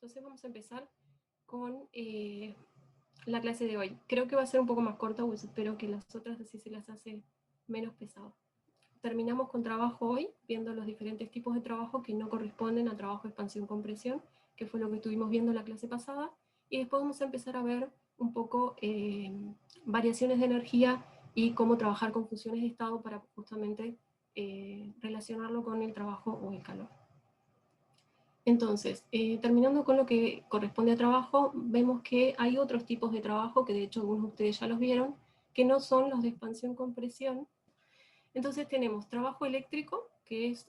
Entonces vamos a empezar con la clase de hoy. Creo que va a ser un poco más corta, pues espero que las otras así se las hace menos pesado. Terminamos con trabajo hoy, viendo los diferentes tipos de trabajo que no corresponden a trabajo expansión-compresión, que fue lo que estuvimos viendo en la clase pasada, y después vamos a empezar a ver un poco variaciones de energía y cómo trabajar con funciones de estado para justamente relacionarlo con el trabajo o el calor. Entonces, terminando con lo que corresponde a trabajo, vemos que hay otros tipos de trabajo, que de hecho algunos de ustedes ya los vieron, que no son los de expansión-compresión. Entonces tenemos trabajo eléctrico, que es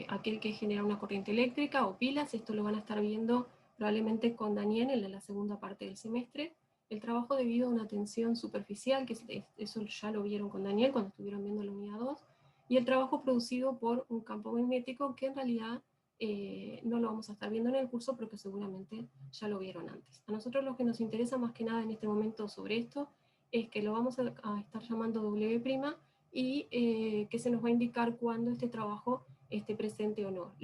aquel que genera una corriente eléctrica o pilas. Esto lo van a estar viendo probablemente con Daniel en la segunda parte del semestre. El trabajo debido a una tensión superficial, que eso ya lo vieron con Daniel cuando estuvieron viendo la unidad 2. Y el trabajo producido por un campo magnético, que en realidad no lo vamos a estar viendo en el curso, pero que seguramente ya lo vieron antes. A nosotros lo que nos interesa más que nada en este momento sobre esto es que lo vamos a estar llamando W', y que se nos va a indicar cuándo este trabajo esté presente o no.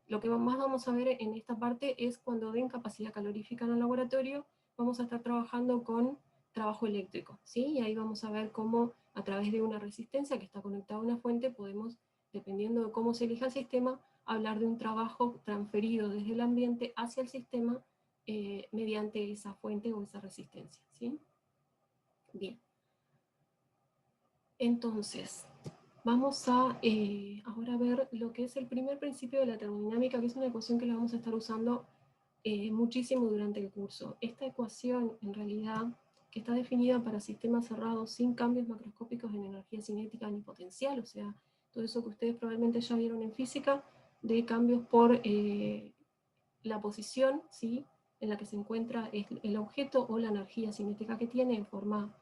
Lo que más vamos a ver en esta parte es cuando den capacidad calorífica en el laboratorio, vamos a estar trabajando con trabajo eléctrico, ¿sí? Y ahí vamos a ver cómo a través de una resistencia que está conectada a una fuente podemos, dependiendo de cómo se elija el sistema, hablar de un trabajo transferido desde el ambiente hacia el sistema mediante esa fuente o esa resistencia, ¿sí? Bien. Entonces, vamos a ahora ver lo que es el primer principio de la termodinámica, que es una ecuación que la vamos a estar usando muchísimo durante el curso. Esta ecuación, en realidad, que está definida para sistemas cerrados sin cambios macroscópicos en energía cinética ni potencial, o sea, todo eso que ustedes probablemente ya vieron en física, de cambios por la posición, ¿sí?, en la que se encuentra el objeto o la energía cinética que tiene en forma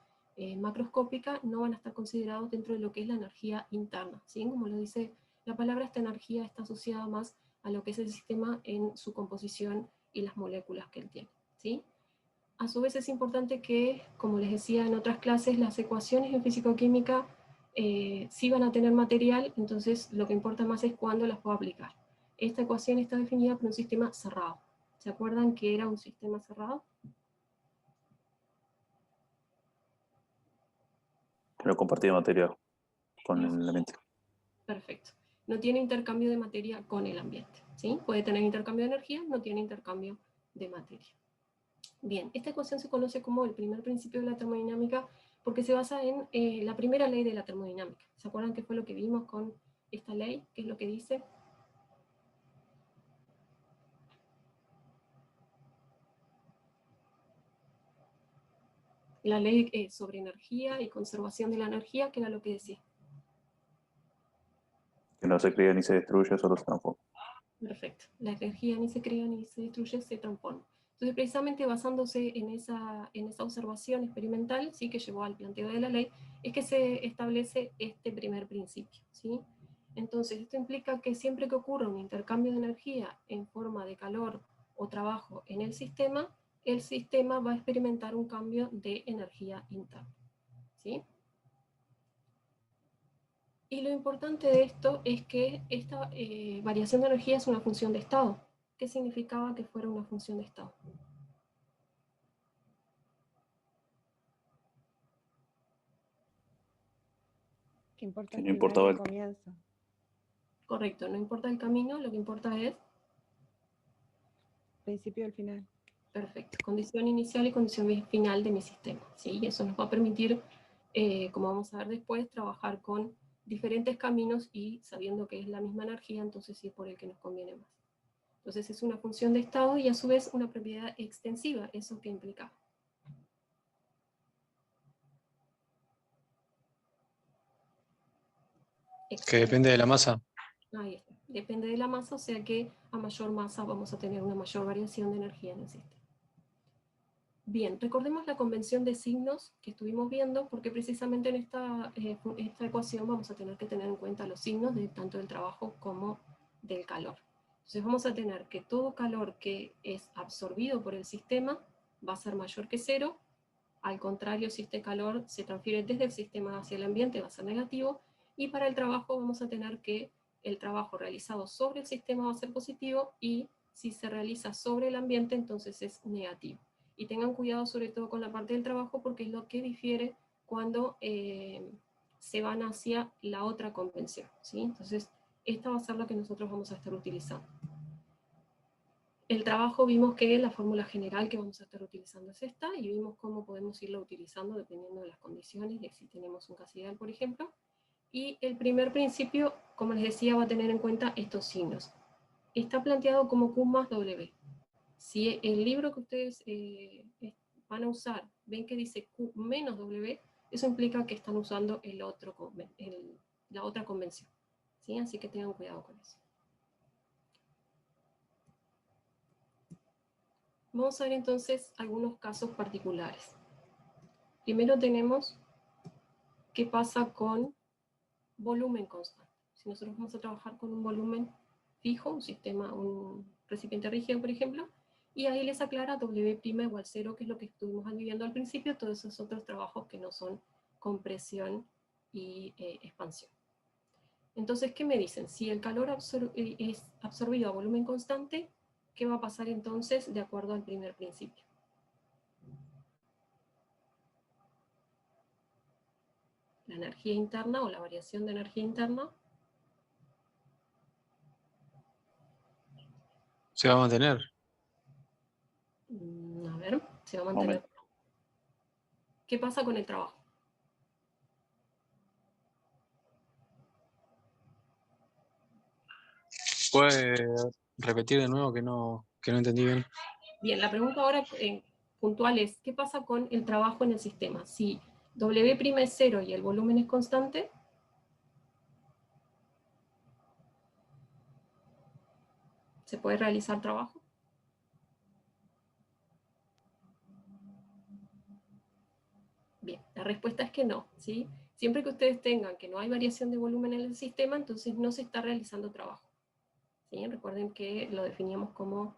macroscópica, no van a estar considerados dentro de lo que es la energía interna, ¿sí? Como lo dice la palabra, esta energía está asociada más a lo que es el sistema en su composición y las moléculas que él tiene, ¿sí? A su vez es importante que, como les decía en otras clases, las ecuaciones en físico-química sí van a tener material, entonces lo que importa más es cuándo las puedo aplicar. Esta ecuación está definida por un sistema cerrado. ¿Se acuerdan que era un sistema cerrado? Pero compartido material con el ambiente. Perfecto. No tiene intercambio de materia con el ambiente, ¿sí? Puede tener intercambio de energía, no tiene intercambio de materia. Bien, esta ecuación se conoce como el primer principio de la termodinámica porque se basa en la primera ley de la termodinámica. ¿Se acuerdan qué fue lo que vimos con esta ley? ¿Qué es lo que dice? La ley sobre energía y conservación de la energía, que era lo que decía. Que no se crea ni se destruye, solo se transforma. Perfecto. La energía ni se crea ni se destruye, se transforma. Entonces, precisamente basándose en esa observación experimental, ¿sí?, que llevó al planteo de la ley, es que se establece este primer principio, ¿sí? Entonces, esto implica que siempre que ocurra un intercambio de energía en forma de calor o trabajo en el sistema va a experimentar un cambio de energía interna, ¿sí? Y lo importante de esto es que esta variación de energía es una función de estado. ¿Qué significaba que fuera una función de estado? Que importa Que el no final importaba y el el comienzo. Correcto, no importa el camino, lo que importa es, Principio y el final. perfecto, condición inicial y condición final de mi sistema, ¿sí? Y eso nos va a permitir, como vamos a ver después, trabajar con diferentes caminos y sabiendo que es la misma energía, entonces sí es por el que nos conviene más. Entonces es una función de estado y a su vez una propiedad extensiva, ¿eso qué implica? Que depende de la masa. Ahí está. Depende de la masa, o sea que a mayor masa vamos a tener una mayor variación de energía en el sistema. Bien, recordemos la convención de signos que estuvimos viendo, porque precisamente en esta ecuación vamos a tener que tener en cuenta los signos de tanto del trabajo como del calor. Entonces vamos a tener que todo calor que es absorbido por el sistema va a ser mayor que cero. Al contrario, si este calor se transfiere desde el sistema hacia el ambiente, va a ser negativo. Y para el trabajo vamos a tener que el trabajo realizado sobre el sistema va a ser positivo y Si se realiza sobre el ambiente, entonces es negativo. Y tengan cuidado sobre todo con la parte del trabajo, porque es lo que difiere cuando se van hacia la otra convención, ¿sí? Entonces, esta va a ser la que nosotros vamos a estar utilizando. El trabajo vimos que la fórmula general que vamos a estar utilizando es esta, y vimos cómo podemos irla utilizando dependiendo de las condiciones, de si tenemos un caso ideal, por ejemplo. Y el primer principio, como les decía, va a tener en cuenta estos signos. Está planteado como Q más W. Si el libro que ustedes van a usar ven que dice Q menos W, eso implica que están usando la otra convención, ¿sí? Así que tengan cuidado con eso. Vamos a ver entonces algunos casos particulares. Primero tenemos qué pasa con volumen constante. Si nosotros vamos a trabajar con un volumen fijo, un sistema, un recipiente rígido, por ejemplo, y ahí les aclara W' igual 0, que es lo que estuvimos viendo al principio, todos esos otros trabajos que no son compresión y expansión. Entonces, ¿qué me dicen? Si el calor es absorbido a volumen constante, ¿qué va a pasar entonces de acuerdo al primer principio? La energía interna o la variación de energía interna Se va a mantener. A ver, se va a mantener. ¿Qué pasa con el trabajo? ¿Puede repetir de nuevo que no entendí bien? Bien, la pregunta ahora puntual es, ¿qué pasa con el trabajo en el sistema? Si W' es 0 y el volumen es constante, ¿se puede realizar trabajo? Bien, la respuesta es que no, ¿sí? Siempre que ustedes tengan que no hay variación de volumen en el sistema, entonces no se está realizando trabajo, ¿sí? Recuerden que lo definíamos como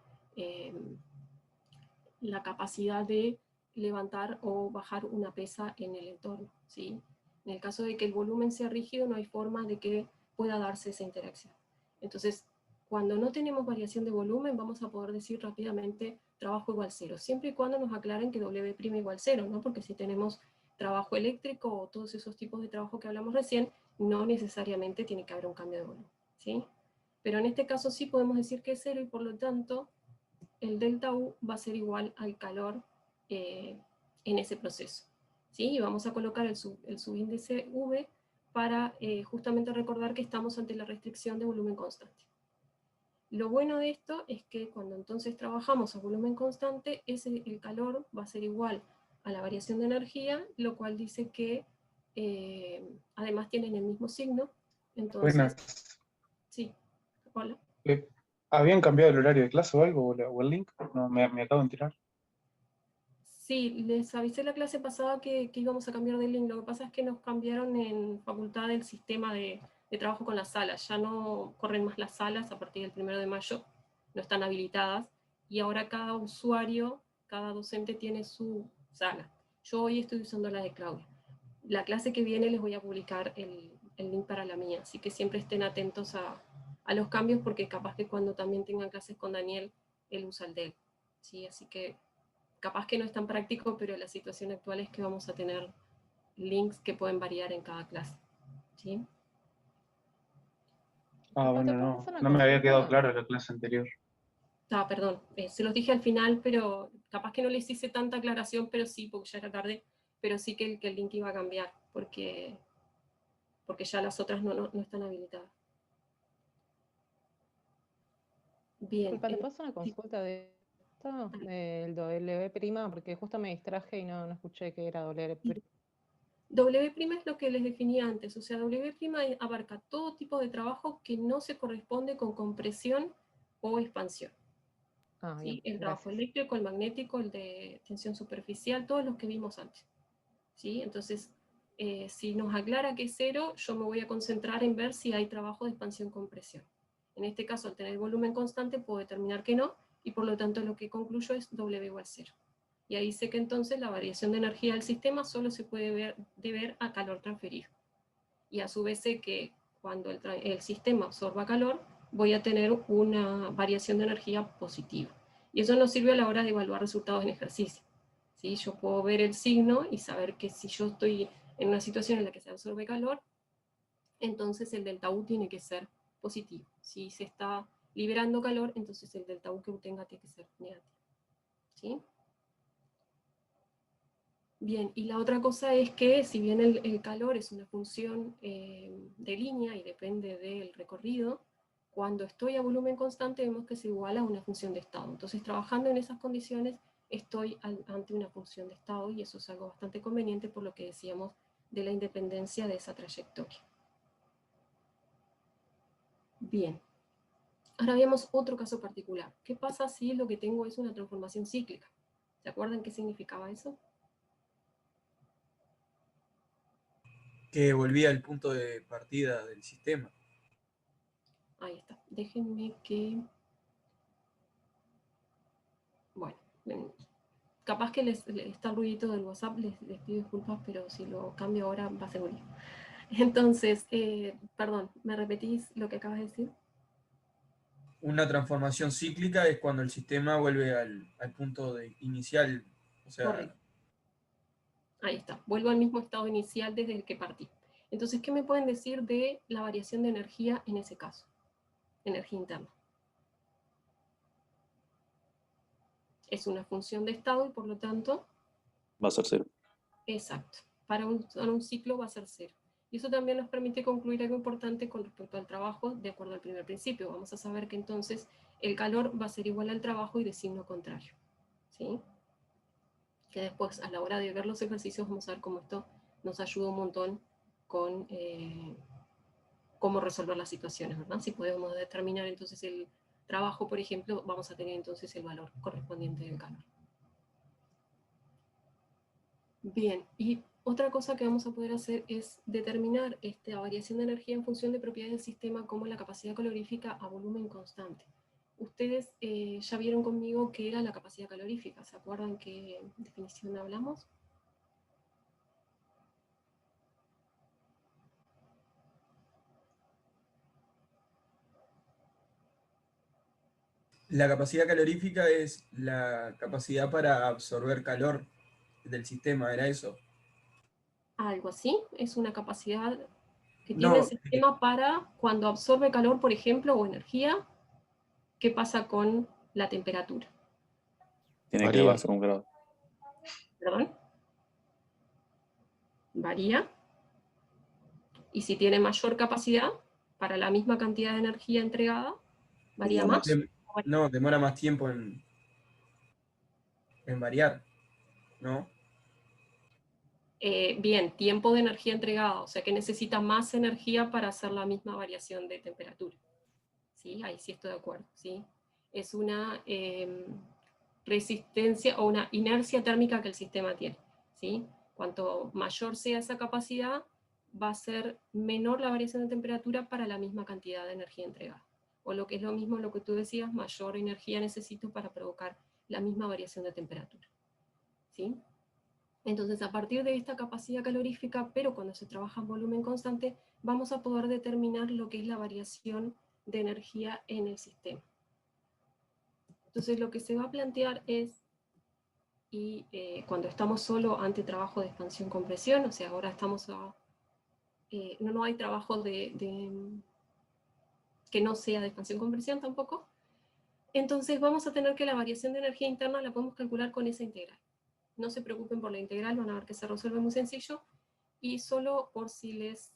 la capacidad de levantar o bajar una pesa en el entorno, ¿sí? En el caso de que el volumen sea rígido, no hay forma de que pueda darse esa interacción. Entonces, cuando no tenemos variación de volumen, vamos a poder decir rápidamente trabajo igual 0, siempre y cuando nos aclaren que W' igual 0, ¿no? Porque si tenemos trabajo eléctrico o todos esos tipos de trabajo que hablamos recién, no necesariamente tiene que haber un cambio de volumen, ¿sí? Pero en este caso sí podemos decir que es 0 y por lo tanto el delta U va a ser igual al calor en ese proceso, ¿sí? Y vamos a colocar el subíndice V para justamente recordar que estamos ante la restricción de volumen constante. Lo bueno de esto es que cuando entonces trabajamos a volumen constante, el calor va a ser igual a la variación de energía, lo cual dice que además tienen el mismo signo. Entonces, Buenas. sí, hola. ¿Habían cambiado el horario de clase o algo? ¿O el link? No, me acabo de enterar. Sí, les avisé la clase pasada que íbamos a cambiar de link. Lo que pasa es que nos cambiaron en facultad el sistema de trabajo con las salas. Ya no corren más las salas a partir del 1 de mayo, no están habilitadas. Y ahora cada usuario, cada docente tiene su sala. Yo hoy estoy usando la de Claudia. La clase que viene les voy a publicar el link para la mía, así que siempre estén atentos a los cambios, porque capaz que cuando también tengan clases con Daniel, él usa el de él. ¿Sí? Así que capaz que no es tan práctico, pero la situación actual es que vamos a tener links que pueden variar en cada clase, ¿sí? Bueno, no me había quedado claro la clase anterior. Perdón, se los dije al final, pero capaz que no les hice tanta aclaración, pero sí, porque ya era tarde, pero sí que el link iba a cambiar, porque ya las otras no están habilitadas. Bien. Disculpa, ¿te paso una consulta de esto? Del W', porque justo me distraje y no escuché que era W'. W' es lo que les definía antes, o sea, W' abarca todo tipo de trabajo que no se corresponde con compresión o expansión. ¿Sí? El trabajo eléctrico, el magnético, el de tensión superficial, todos los que vimos antes, ¿sí? Entonces, si nos aclara que es 0, yo me voy a concentrar en ver si hay trabajo de expansión-compresión. En este caso, al tener volumen constante, puedo determinar que no, y por lo tanto lo que concluyo es W igual 0. Y ahí sé que entonces la variación de energía del sistema solo se puede deber a calor transferido. Y a su vez sé que cuando el sistema absorba calor, voy a tener una variación de energía positiva. Y eso nos sirve a la hora de evaluar resultados en ejercicio. ¿Sí? Yo puedo ver el signo y saber que si yo estoy en una situación en la que se absorbe calor, entonces el delta U tiene que ser positivo. Si se está liberando calor, entonces el delta U que obtenga tiene que ser negativo. ¿Sí? Bien, y la otra cosa es que si bien el calor es una función de línea y depende del recorrido, cuando estoy a volumen constante vemos que es igual a una función de estado. Entonces, trabajando en esas condiciones, estoy ante una función de estado, y eso es algo bastante conveniente por lo que decíamos de la independencia de esa trayectoria. Bien, ahora veamos otro caso particular. ¿Qué pasa si lo que tengo es una transformación cíclica? ¿Se acuerdan qué significaba eso? Que volvía al punto de partida del sistema. Ahí está. Déjenme que... Bueno, capaz que está el ruidito del WhatsApp, les pido disculpas, pero si lo cambio ahora va a ser un lío. Entonces, perdón, ¿me repetís lo que acabas de decir? Una transformación cíclica es cuando el sistema vuelve al punto inicial. O sea, correcto. Ahí está. Vuelvo al mismo estado inicial desde el que partí. Entonces, ¿qué me pueden decir de la variación de energía en ese caso? Energía interna. Es una función de estado y por lo tanto... Va a ser 0. Exacto. Para un ciclo va a ser 0. Y eso también nos permite concluir algo importante con respecto al trabajo de acuerdo al primer principio. Vamos a saber que entonces el calor va a ser igual al trabajo y de signo contrario. ¿Sí? Que después a la hora de ver los ejercicios vamos a ver cómo esto nos ayuda un montón con cómo resolver las situaciones, ¿verdad? Si podemos determinar entonces el trabajo, por ejemplo, vamos a tener entonces el valor correspondiente del calor. Bien, y otra cosa que vamos a poder hacer es determinar esta variación de energía en función de propiedades del sistema como la capacidad calorífica a volumen constante. Ustedes ya vieron conmigo qué era la capacidad calorífica. ¿Se acuerdan qué definición hablamos? la capacidad calorífica es la capacidad para absorber calor del sistema, ¿era eso? Algo así, es una capacidad que tiene el No, sistema para cuando absorbe calor, por ejemplo, o energía. ¿Qué pasa con la temperatura? Tiene que Varía. bajar 1 grado. ¿Perdón? Varía. Y si tiene mayor capacidad, para la misma cantidad de energía entregada, varía más. no, demora más tiempo en variar, ¿no? Bien, tiempo de energía entregada, o sea que necesita más energía para hacer la misma variación de temperatura. ¿Sí? Ahí sí estoy de acuerdo. ¿Sí? Es una resistencia o una inercia térmica que el sistema tiene. ¿Sí? Cuanto mayor sea esa capacidad, va a ser menor la variación de temperatura para la misma cantidad de energía entregada. O lo que es lo mismo lo que tú decías, mayor energía necesito para provocar la misma variación de temperatura. ¿Sí? Entonces, a partir de esta capacidad calorífica, pero cuando se trabaja en volumen constante, vamos a poder determinar lo que es la variación de energía en el sistema. Entonces, lo que se va a plantear es, y cuando estamos solo ante trabajo de expansión-compresión, o sea, ahora estamos no hay trabajo que no sea de expansión-compresión tampoco, entonces vamos a tener que la variación de energía interna la podemos calcular con esa integral. No se preocupen por la integral, van a ver que se resuelve muy sencillo, y solo por si les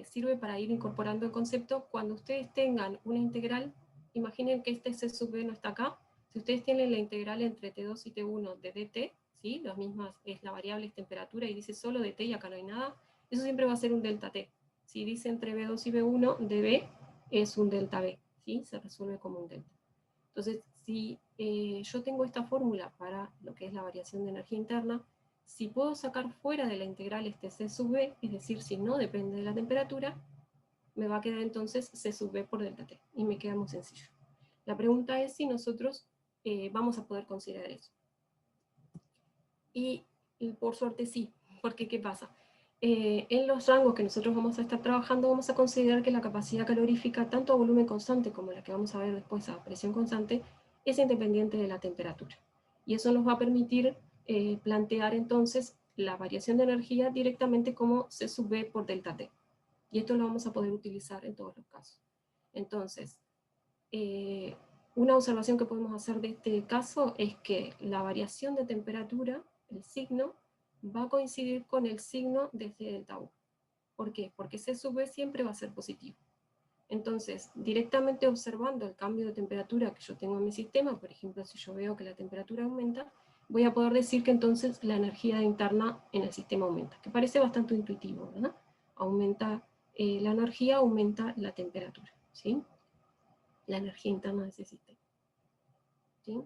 sirve para ir incorporando el concepto, cuando ustedes tengan una integral, imaginen que este C sub b no está acá, si ustedes tienen la integral entre T2 y T1 de dt, ¿sí? Las mismas, es la variable es temperatura y dice solo dt y acá no hay nada, eso siempre va a ser un delta t. Si dice entre B2 y B1, dB es un delta B, ¿sí? Se resuelve como un delta. Entonces, si yo tengo esta fórmula para lo que es la variación de energía interna, si puedo sacar fuera de la integral este C sub B, es decir, si no depende de la temperatura, me va a quedar entonces C sub B por delta T, y me queda muy sencillo. La pregunta es si nosotros vamos a poder considerar eso. Y por suerte sí, porque ¿qué pasa? En los rangos que nosotros vamos a estar trabajando, vamos a considerar que la capacidad calorífica, tanto a volumen constante como la que vamos a ver después a presión constante, es independiente de la temperatura. Y eso nos va a permitir plantear entonces la variación de energía directamente como C sub B por delta T. Y esto lo vamos a poder utilizar en todos los casos. Entonces, una observación que podemos hacer de este caso es que la variación de temperatura, el signo, va a coincidir con el signo desde delta U. ¿Por qué? Porque C sub B siempre va a ser positivo. Entonces, directamente observando el cambio de temperatura que yo tengo en mi sistema, por ejemplo, si yo veo que la temperatura aumenta, voy a poder decir que entonces la energía interna en el sistema aumenta, que parece bastante intuitivo, ¿verdad? Aumenta la energía, aumenta la temperatura, ¿sí? La energía interna de ese sistema. ¿Sí?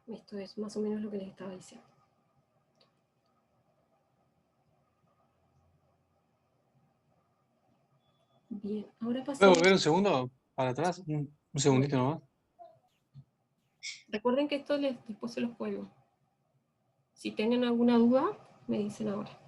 Esto es más o menos lo que les estaba diciendo. Bien, ahora ¿Puedo pasamos. volver un segundo para atrás? Un segundito nomás. Recuerden que esto después se los cuelgo. Si tienen alguna duda, me dicen ahora.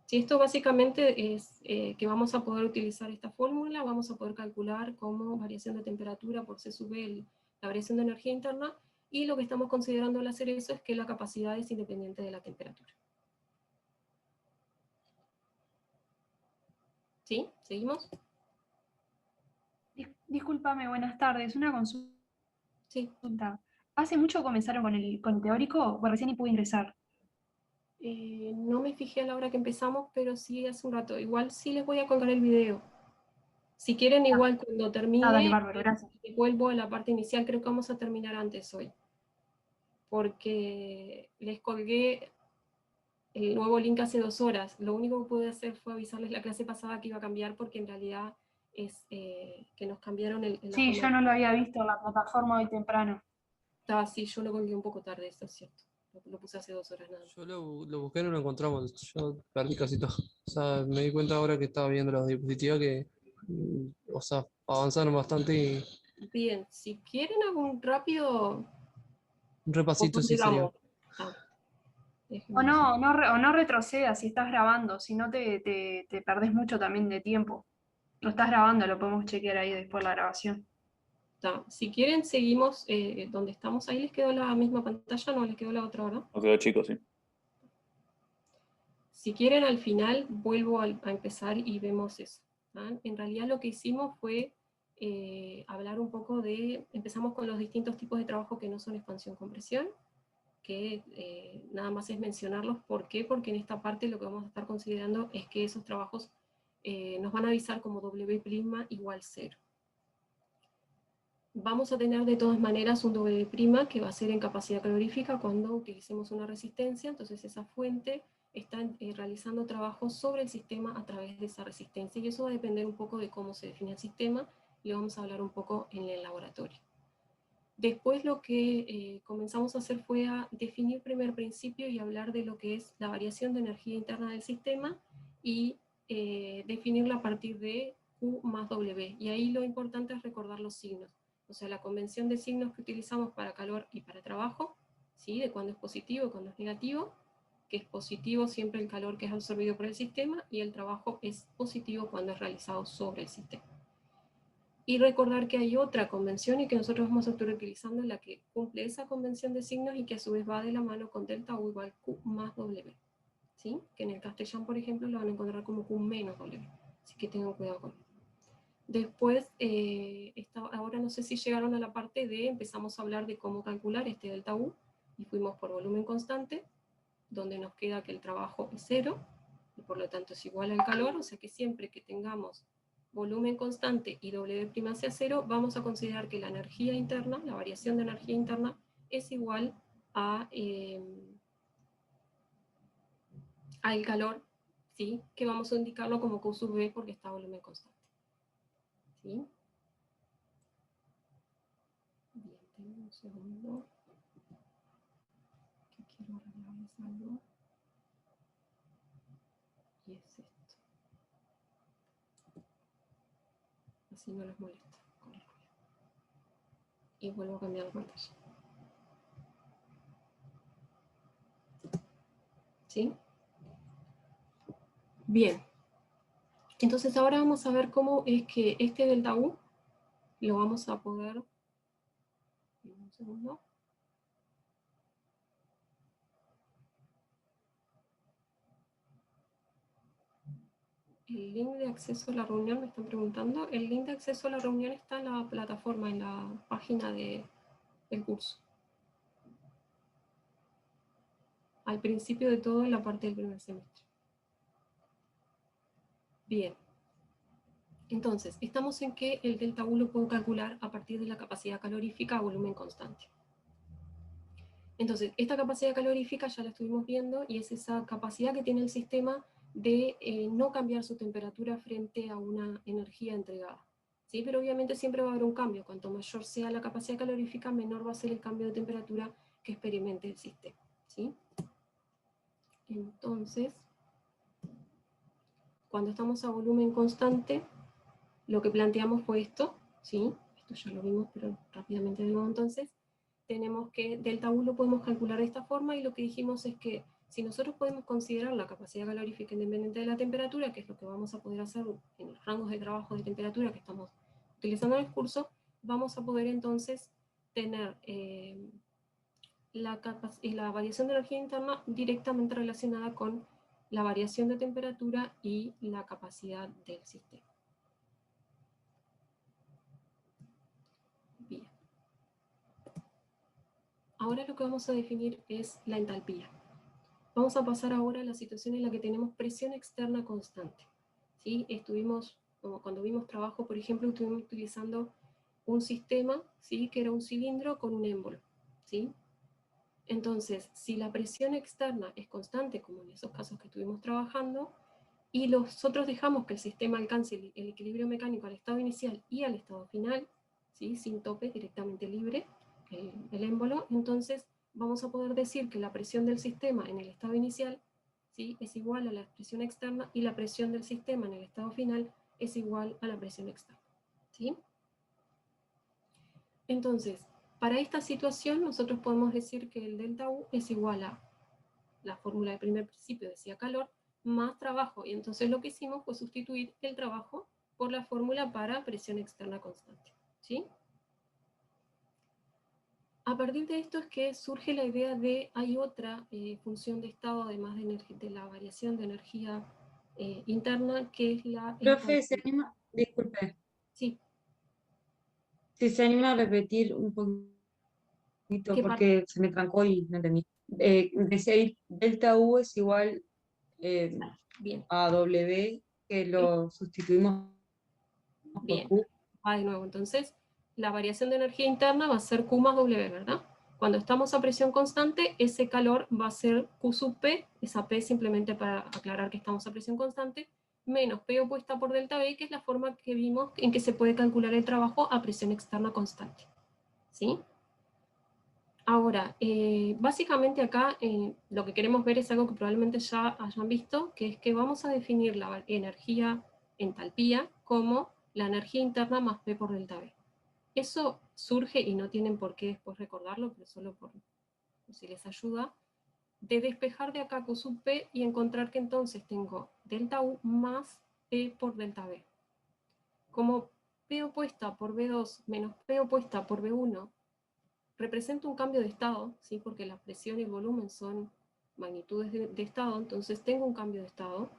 Si esto básicamente es que vamos a poder utilizar esta fórmula, vamos a poder calcular como variación de temperatura por C sub B la variación de energía interna, y lo que estamos considerando al hacer eso es que la capacidad es independiente de la temperatura. ¿Sí? ¿Seguimos? Discúlpame, buenas tardes. Una consulta. Sí. ¿Hace mucho comenzaron con el teórico o recién pude ingresar? No me fijé a la hora que empezamos, pero sí hace un rato. Igual sí les voy a colgar el video. Si quieren, igual cuando termine, dale, bárbaro, gracias. vuelvo a la parte inicial. Creo que vamos a terminar antes hoy, porque les colgué el nuevo link hace 2 horas. Lo único que pude hacer fue avisarles la clase pasada que iba a cambiar, porque en realidad es que nos cambiaron Sí, yo no lo había visto en la plataforma hoy temprano. Estaba así, yo lo colgué un poco tarde, eso es cierto. Lo puse hace 2 horas nada más. Yo lo busqué y no lo encontramos. Yo perdí casi todo. O sea, me di cuenta ahora que estaba viendo las diapositivas que, o sea, avanzaron bastante y Bien, si quieren algún rápido, un ¿por repasito dónde sí sería. vamos? O no retrocedas si estás grabando, si no te perdés mucho también de tiempo. Lo estás grabando, lo podemos chequear ahí después de la grabación. Si quieren, seguimos donde estamos. Ahí les quedó la misma pantalla, no les quedó la otra, ¿verdad? No quedó chico, sí. Si quieren, al final vuelvo a empezar y vemos eso. En realidad lo que hicimos fue hablar un poco de, empezamos con los distintos tipos de trabajo que no son expansión-compresión, que nada más es mencionarlos. ¿Por qué? Porque en esta parte lo que vamos a estar considerando es que esos trabajos nos van a avisar como W' igual 0. Vamos a tener de todas maneras un W' que va a ser en capacidad calorífica cuando utilicemos una resistencia, entonces esa fuente está realizando trabajos sobre el sistema a través de esa resistencia, y eso va a depender un poco de cómo se define el sistema, y lo vamos a hablar un poco en el laboratorio. Después lo que comenzamos a hacer fue a definir primer principio y hablar de lo que es la variación de energía interna del sistema, y definirla a partir de Q más W, y ahí lo importante es recordar los signos. O sea, la convención de signos que utilizamos para calor y para trabajo, ¿sí? De cuándo es positivo y cuándo es negativo, que es positivo siempre el calor que es absorbido por el sistema, y el trabajo es positivo cuando es realizado sobre el sistema. Y recordar que hay otra convención y que nosotros vamos a estar utilizando, la que cumple esa convención de signos y que a su vez va de la mano con delta U igual Q más W, ¿sí? Que en el castellano, por ejemplo, lo van a encontrar como Q menos W, así que tengan cuidado con eso. Después, ahora no sé si llegaron a la parte de, empezamos a hablar de cómo calcular este delta U, y fuimos por volumen constante, donde nos queda que el trabajo es 0, y por lo tanto es igual al calor, o sea que siempre que tengamos volumen constante y W' sea 0, vamos a considerar que la energía interna, la variación de energía interna, es igual a, al calor, ¿sí? Que vamos a indicarlo como Q sub B porque está a volumen constante. ¿Sí? Bien, tengo un segundo. Que quiero arreglarles algo. Y es esto. Así no les molesta con el ruido. Y vuelvo a cambiar la pantalla. ¿Sí? Bien. Entonces ahora vamos a ver cómo es que este delta U lo vamos a poder... Un segundo. El link de acceso a la reunión, me están preguntando. El link de acceso a la reunión está en la plataforma, en la página del curso. Al principio de todo, en la parte del primer semestre. Bien. Entonces, estamos en que el delta U lo puedo calcular a partir de la capacidad calorífica a volumen constante. Entonces, esta capacidad calorífica ya la estuvimos viendo y es esa capacidad que tiene el sistema de no cambiar su temperatura frente a una energía entregada. ¿Sí? Pero obviamente siempre va a haber un cambio. Cuanto mayor sea la capacidad calorífica, menor va a ser el cambio de temperatura que experimente el sistema. ¿Sí? Entonces, cuando estamos a volumen constante, lo que planteamos fue esto, ¿sí? Esto ya lo vimos, pero rápidamente de nuevo entonces. Tenemos que delta U lo podemos calcular de esta forma y lo que dijimos es que si nosotros podemos considerar la capacidad calorífica independiente de la temperatura, que es lo que vamos a poder hacer en los rangos de trabajo de temperatura que estamos utilizando en el curso, vamos a poder entonces tener la variación de energía interna directamente relacionada con la variación de temperatura y la capacidad del sistema. Bien. Ahora lo que vamos a definir es la entalpía. Vamos a pasar ahora a la situación en la que tenemos presión externa constante. ¿Sí? Cuando vimos trabajo, por ejemplo, estuvimos utilizando un sistema, ¿sí? Que era un cilindro con un émbolo. ¿Sí? Entonces, si la presión externa es constante, como en esos casos que estuvimos trabajando, y nosotros dejamos que el sistema alcance el equilibrio mecánico al estado inicial y al estado final, ¿sí? Sin topes, directamente libre, el émbolo, entonces vamos a poder decir que la presión del sistema en el estado inicial, ¿sí? Es igual a la presión externa y la presión del sistema en el estado final es igual a la presión externa. ¿Sí? Entonces, para esta situación nosotros podemos decir que el delta U es igual a la fórmula de primer principio, decía calor, más trabajo. Y entonces lo que hicimos fue sustituir el trabajo por la fórmula para presión externa constante. ¿Sí? A partir de esto es que surge la idea de, hay otra función de estado, además de la variación de energía interna, que es la... Profe, ¿se anima? Disculpe. Sí. Si se anima a repetir un poquito, porque se me trancó y no entendí. Decía ahí, delta U es igual a W, que lo sustituimos Bien. por Q. De nuevo, entonces, la variación de energía interna va a ser Q más W, ¿verdad? Cuando estamos a presión constante, ese calor va a ser Q sub P, esa P simplemente para aclarar que estamos a presión constante, menos P opuesta por delta B, que es la forma que vimos en que se puede calcular el trabajo a presión externa constante. ¿Sí? Ahora, básicamente acá lo que queremos ver es algo que probablemente ya hayan visto, que es que vamos a definir la energía entalpía como la energía interna más P por delta B. Eso surge, y no tienen por qué después recordarlo, pero solo por si les ayuda, de despejar de acá Q sub P y encontrar que entonces tengo delta U más P por delta B. Como P opuesta por B2 menos P opuesta por B1 representa un cambio de estado, ¿sí? Porque la presión y el volumen son magnitudes de estado, entonces tengo un cambio de estado,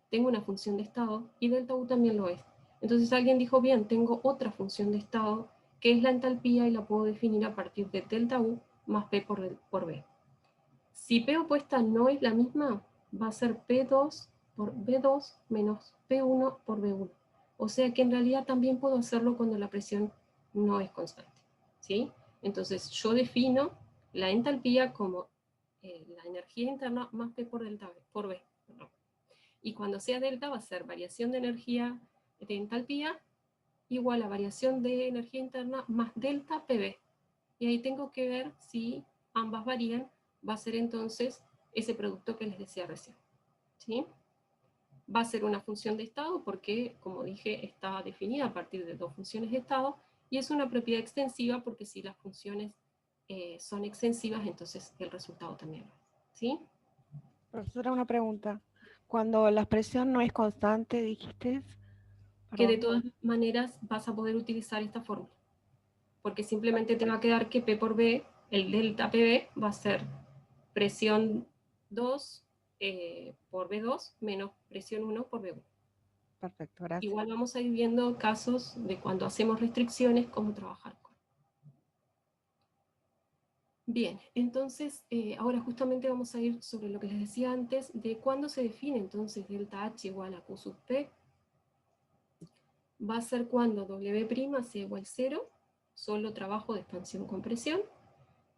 tengo una función de estado, y delta U también lo es. Entonces alguien dijo, bien, tengo otra función de estado, que es la entalpía, y la puedo definir a partir de delta U más P por B. Si P opuesta no es la misma, va a ser P2 por B2 menos P1 por B1. O sea que en realidad también puedo hacerlo cuando la presión no es constante, ¿sí? Entonces yo defino la entalpía como la energía interna más P por delta B, por B. Perdón. Y cuando sea delta va a ser variación de energía de entalpía igual a variación de energía interna más delta PB. Y ahí tengo que ver si ambas varían, va a ser entonces ese producto que les decía recién. ¿Sí? Va a ser una función de estado porque, como dije, está definida a partir de dos funciones de estado, y es una propiedad extensiva porque si las funciones son extensivas, entonces el resultado también lo es. ¿Sí? Profesora, una pregunta. Cuando la presión no es constante, dijiste. Que de Perdón. todas maneras vas a poder utilizar esta fórmula. Porque simplemente te va a quedar que P por B, el delta PB, va a ser presión 2 por B2 menos presión 1 por B1. Perfecto, gracias. Igual vamos a ir viendo casos de cuando hacemos restricciones, cómo trabajar con. Bien, entonces ahora justamente vamos a ir sobre lo que les decía antes, de cuándo se define entonces delta H igual a Q sub P. Va a ser cuando W' sea igual 0, solo trabajo de expansión-compresión,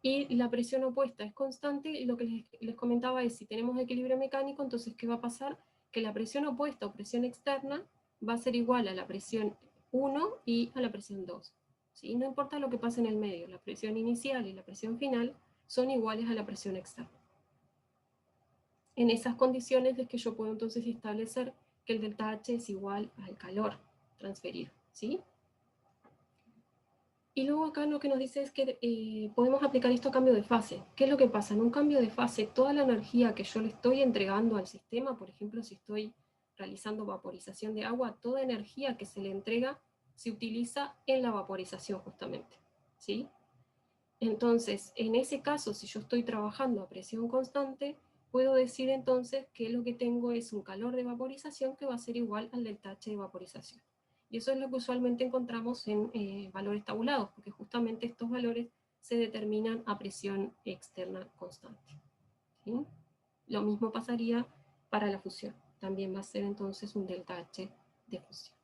y la presión opuesta es constante, y lo que les comentaba es, si tenemos equilibrio mecánico, entonces ¿qué va a pasar? Que la presión opuesta o presión externa va a ser igual a la presión 1 y a la presión 2. ¿Sí? No importa lo que pase en el medio, la presión inicial y la presión final son iguales a la presión externa. En esas condiciones es que yo puedo entonces establecer que el delta H es igual al calor transferido, ¿sí? Y luego acá lo que nos dice es que podemos aplicar esto a cambio de fase. ¿Qué es lo que pasa? En un cambio de fase, toda la energía que yo le estoy entregando al sistema, por ejemplo, si estoy realizando vaporización de agua, toda energía que se le entrega se utiliza en la vaporización justamente, ¿sí? Entonces, en ese caso, si yo estoy trabajando a presión constante, puedo decir entonces que lo que tengo es un calor de vaporización que va a ser igual al delta H de vaporización. Y eso es lo que usualmente encontramos en valores tabulados, porque justamente estos valores se determinan a presión externa constante. ¿Sí? Lo mismo pasaría para la fusión. También va a ser entonces un delta H de fusión.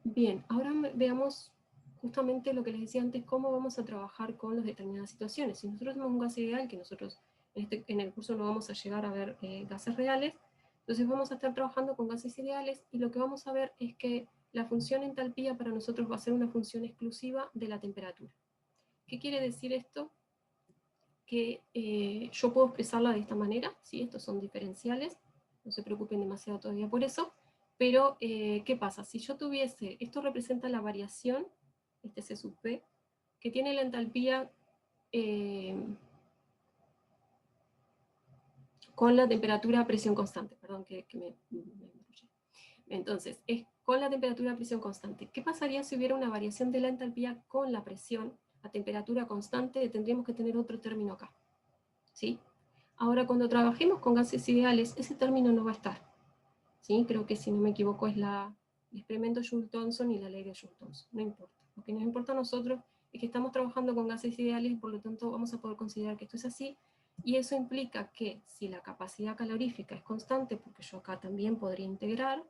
Bien, ahora veamos justamente lo que les decía antes, cómo vamos a trabajar con las determinadas situaciones. Si nosotros tenemos un gas ideal, que nosotros en el curso no vamos a llegar a ver gases reales, entonces vamos a estar trabajando con gases ideales y lo que vamos a ver es que la función entalpía para nosotros va a ser una función exclusiva de la temperatura. ¿Qué quiere decir esto? Que yo puedo expresarla de esta manera, ¿sí? Estos son diferenciales, no se preocupen demasiado todavía por eso, pero ¿qué pasa? Si yo tuviese, esto representa la variación, este C sub P, que tiene la entalpía con la temperatura a presión constante, perdón que me entonces, es con la temperatura a presión constante. ¿Qué pasaría si hubiera una variación de la entalpía con la presión a temperatura constante? Tendríamos que tener otro término acá, ¿sí? Ahora, cuando trabajemos con gases ideales, ese término no va a estar, ¿sí? Creo que si no me equivoco es el experimento Joule-Thomson y la ley de Joule-Thomson, no importa. Lo que nos importa a nosotros es que estamos trabajando con gases ideales y por lo tanto vamos a poder considerar que esto es así, y eso implica que si la capacidad calorífica es constante, porque yo acá también podría integrar,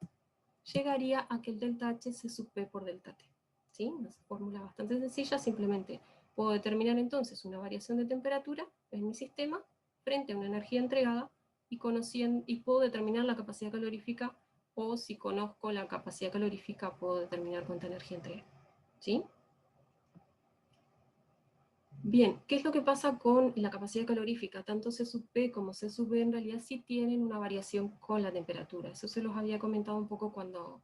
llegaría a que el delta H se sub P por delta T. ¿Sí? Una fórmula bastante sencilla, simplemente puedo determinar entonces una variación de temperatura en mi sistema frente a una energía entregada y puedo determinar la capacidad calorífica, o si conozco la capacidad calorífica puedo determinar cuánta energía entrega. ¿Sí? Bien, ¿qué es lo que pasa con la capacidad calorífica? Tanto C sub P como C sub B en realidad sí tienen una variación con la temperatura. Eso se los había comentado un poco cuando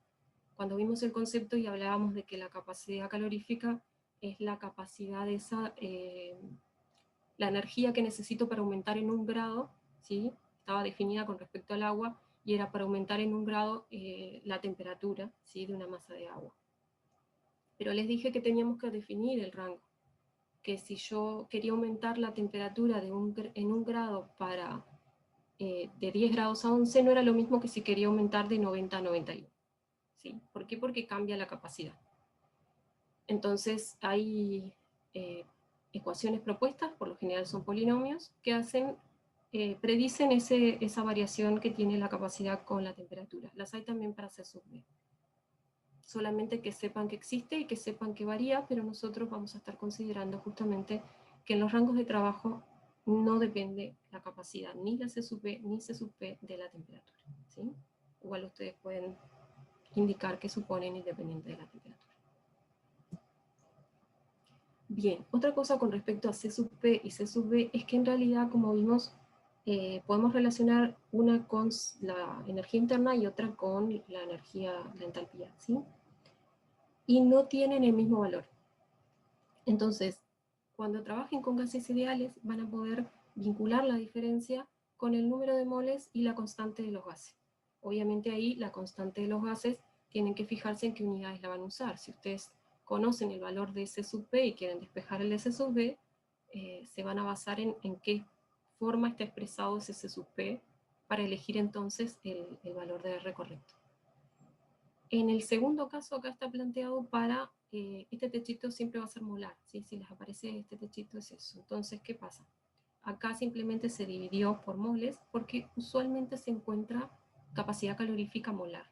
vimos el concepto y hablábamos de que la capacidad calorífica es la capacidad de la energía que necesito para aumentar en 1 grado, ¿sí? Estaba definida con respecto al agua y era para aumentar en 1 grado la temperatura, ¿sí? De una masa de agua. Pero les dije que teníamos que definir el rango, que si yo quería aumentar la temperatura en 1 grado de 10 grados a 11, no era lo mismo que si quería aumentar de 90 a 91. ¿Sí? ¿Por qué? Porque cambia la capacidad. Entonces hay ecuaciones propuestas, por lo general son polinomios, que predicen esa variación que tiene la capacidad con la temperatura. Las hay también para C sub B. Solamente que sepan que existe y que sepan que varía, pero nosotros vamos a estar considerando justamente que en los rangos de trabajo no depende la capacidad, ni la C sub B ni C sub P de la temperatura. ¿Sí? Igual ustedes pueden indicar que suponen independiente de la temperatura. Bien, otra cosa con respecto a C sub P y C sub B es que en realidad, como vimos, podemos relacionar una con la energía interna y otra con la entalpía, ¿sí? Y no tienen el mismo valor. Entonces, cuando trabajen con gases ideales, van a poder vincular la diferencia con el número de moles y la constante de los gases. Obviamente ahí la constante de los gases tienen que fijarse en qué unidades la van a usar. Si ustedes conocen el valor de S sub B y quieren despejar el S sub B, se van a basar en qué forma está expresado ese S sub B para elegir entonces el valor de R correcto. En el segundo caso acá está planteado para, este techito siempre va a ser molar, ¿sí? Si les aparece este techito es eso. Entonces, ¿qué pasa? Acá simplemente se dividió por moles porque usualmente se encuentra capacidad calorífica molar.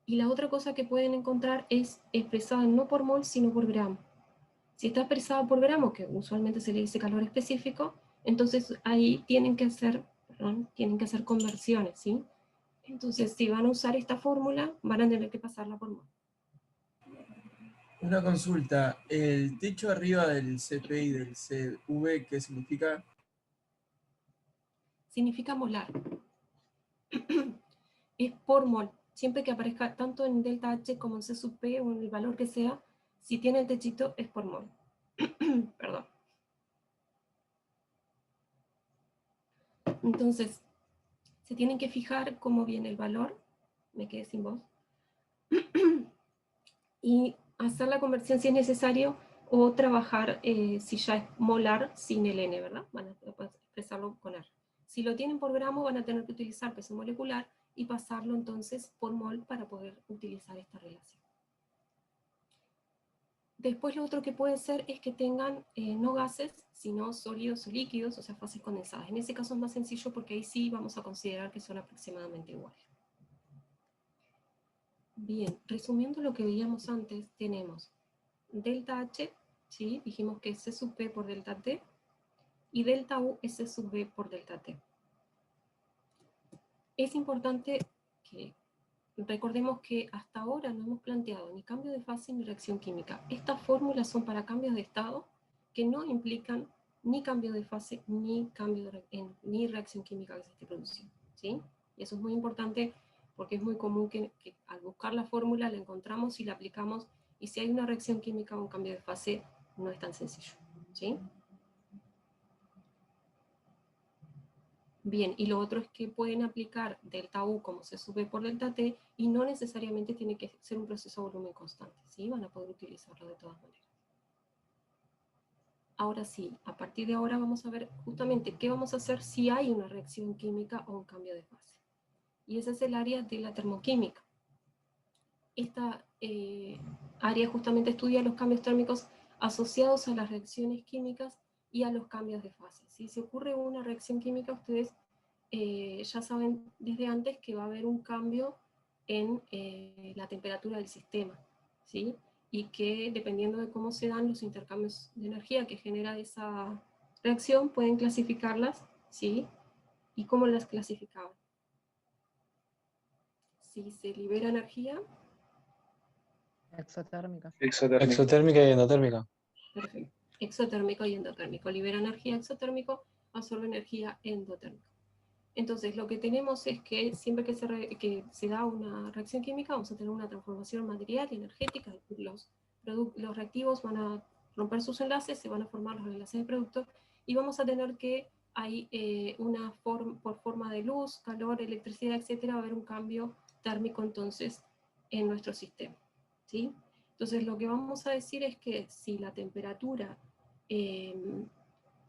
Y la otra cosa que pueden encontrar es expresada no por mol, sino por gramo. Si está expresada por gramo, que usualmente se le dice calor específico, entonces ahí tienen que hacer conversiones, ¿sí? Entonces, si van a usar esta fórmula, van a tener que pasarla por mol. Una consulta, el techo arriba del CP y del CV, ¿qué significa? Significa molar. Es por mol. Siempre que aparezca tanto en delta H como en C sub P o en el valor que sea, si tiene el techito es por mol. Perdón. Entonces, se tienen que fijar cómo viene el valor. Me quedé sin voz. Y hacer la conversión si es necesario, o trabajar si ya es molar sin el N, ¿verdad? Van a expresarlo con R. Si lo tienen por gramo, van a tener que utilizar peso molecular y pasarlo entonces por mol para poder utilizar esta relación. Después lo otro que puede ser es que tengan no gases, sino sólidos o líquidos, o sea, fases condensadas. En ese caso es más sencillo porque ahí sí vamos a considerar que son aproximadamente iguales. Bien, resumiendo lo que veíamos antes, tenemos delta H, ¿sí? Dijimos que es C sub P por delta T, y delta U es C sub B por delta T. Es importante que recordemos que hasta ahora no hemos planteado ni cambio de fase ni reacción química. Estas fórmulas son para cambios de estado que no implican ni cambio de fase ni ni reacción química que se esté produciendo, ¿sí? Y eso es muy importante porque es muy común que al buscar la fórmula la encontramos y la aplicamos, y si hay una reacción química o un cambio de fase no es tan sencillo, ¿sí? Bien, y lo otro es que pueden aplicar delta U como C sub B por delta T, y no necesariamente tiene que ser un proceso a volumen constante, ¿sí? Van a poder utilizarlo de todas maneras. Ahora sí, a partir de ahora vamos a ver justamente qué vamos a hacer si hay una reacción química o un cambio de fase. Y ese es el área de la termoquímica. Esta área justamente estudia los cambios térmicos asociados a las reacciones químicas y a los cambios de fase. Si se ocurre una reacción química, ustedes ya saben desde antes que va a haber un cambio en la temperatura del sistema, ¿sí? Y que dependiendo de cómo se dan los intercambios de energía que genera esa reacción, pueden clasificarlas, ¿sí? ¿Y cómo las clasificaban? Si se libera energía. Exotérmica. Exotérmica y endotérmica. Perfecto. Exotérmico y endotérmico. Libera energía exotérmico, absorbe energía endotérmica. Entonces, lo que tenemos es que siempre que se da una reacción química, vamos a tener una transformación material y energética. Los reactivos van a romper sus enlaces, se van a formar los enlaces de producto, y vamos a tener que hay por forma de luz, calor, electricidad, etcétera, va a haber un cambio térmico entonces en nuestro sistema, ¿sí? Entonces lo que vamos a decir es que si la temperatura en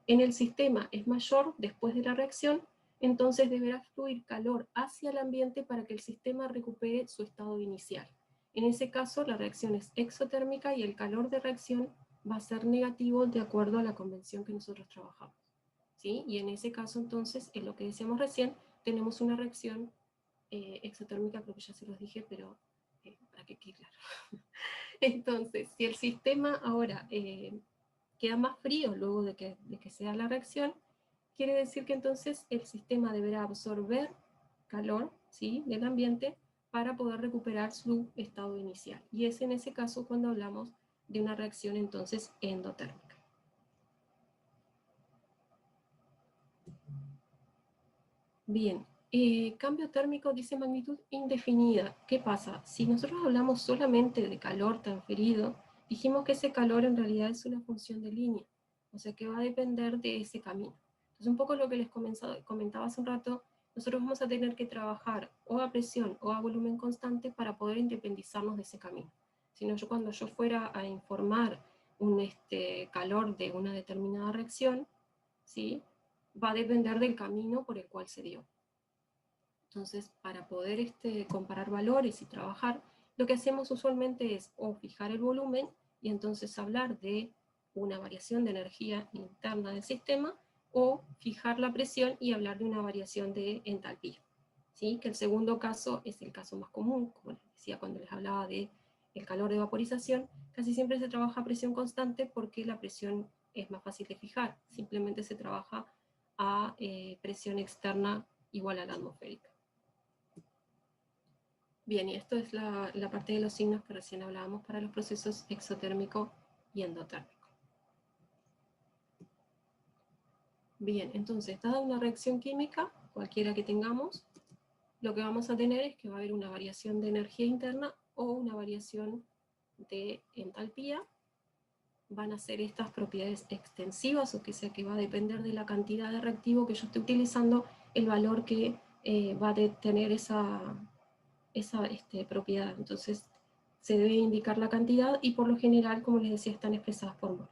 el sistema es mayor después de la reacción, entonces deberá fluir calor hacia el ambiente para que el sistema recupere su estado inicial. En ese caso la reacción es exotérmica y el calor de reacción va a ser negativo de acuerdo a la convención que nosotros trabajamos, ¿sí? Y en ese caso entonces, en lo que decíamos recién, tenemos una reacción exotérmica, creo que ya se los dije, pero para que quede claro. Entonces, si el sistema ahora queda más frío luego de que se da la reacción, quiere decir que entonces el sistema deberá absorber calor, ¿sí?, del ambiente para poder recuperar su estado inicial. Y es en ese caso cuando hablamos de una reacción entonces endotérmica. Bien, cambio térmico dice magnitud indefinida. ¿Qué pasa? Si nosotros hablamos solamente de calor transferido, dijimos que ese calor en realidad es una función de línea, o sea que va a depender de ese camino. Entonces, un poco lo que les comentaba hace un rato, nosotros vamos a tener que trabajar o a presión o a volumen constante para poder independizarnos de ese camino. Si no, cuando yo fuera a informar un calor de una determinada reacción, ¿sí?, va a depender del camino por el cual se dio. Entonces, para poder comparar valores y trabajar, lo que hacemos usualmente es o fijar el volumen y entonces hablar de una variación de energía interna del sistema, o fijar la presión y hablar de una variación de entalpía, ¿sí? Que el segundo caso es el caso más común, como les decía cuando les hablaba de el calor de vaporización. Casi siempre se trabaja a presión constante porque la presión es más fácil de fijar, simplemente se trabaja a presión externa igual a la atmosférica. Bien, y esto es la parte de los signos que recién hablábamos para los procesos exotérmico y endotérmico. Bien, entonces, dada una reacción química, cualquiera que tengamos, lo que vamos a tener es que va a haber una variación de energía interna o una variación de entalpía. Van a ser estas propiedades extensivas, o que sea que va a depender de la cantidad de reactivo que yo esté utilizando, el valor que va a tener esa propiedad. Entonces, se debe indicar la cantidad y por lo general, como les decía, están expresadas por mol.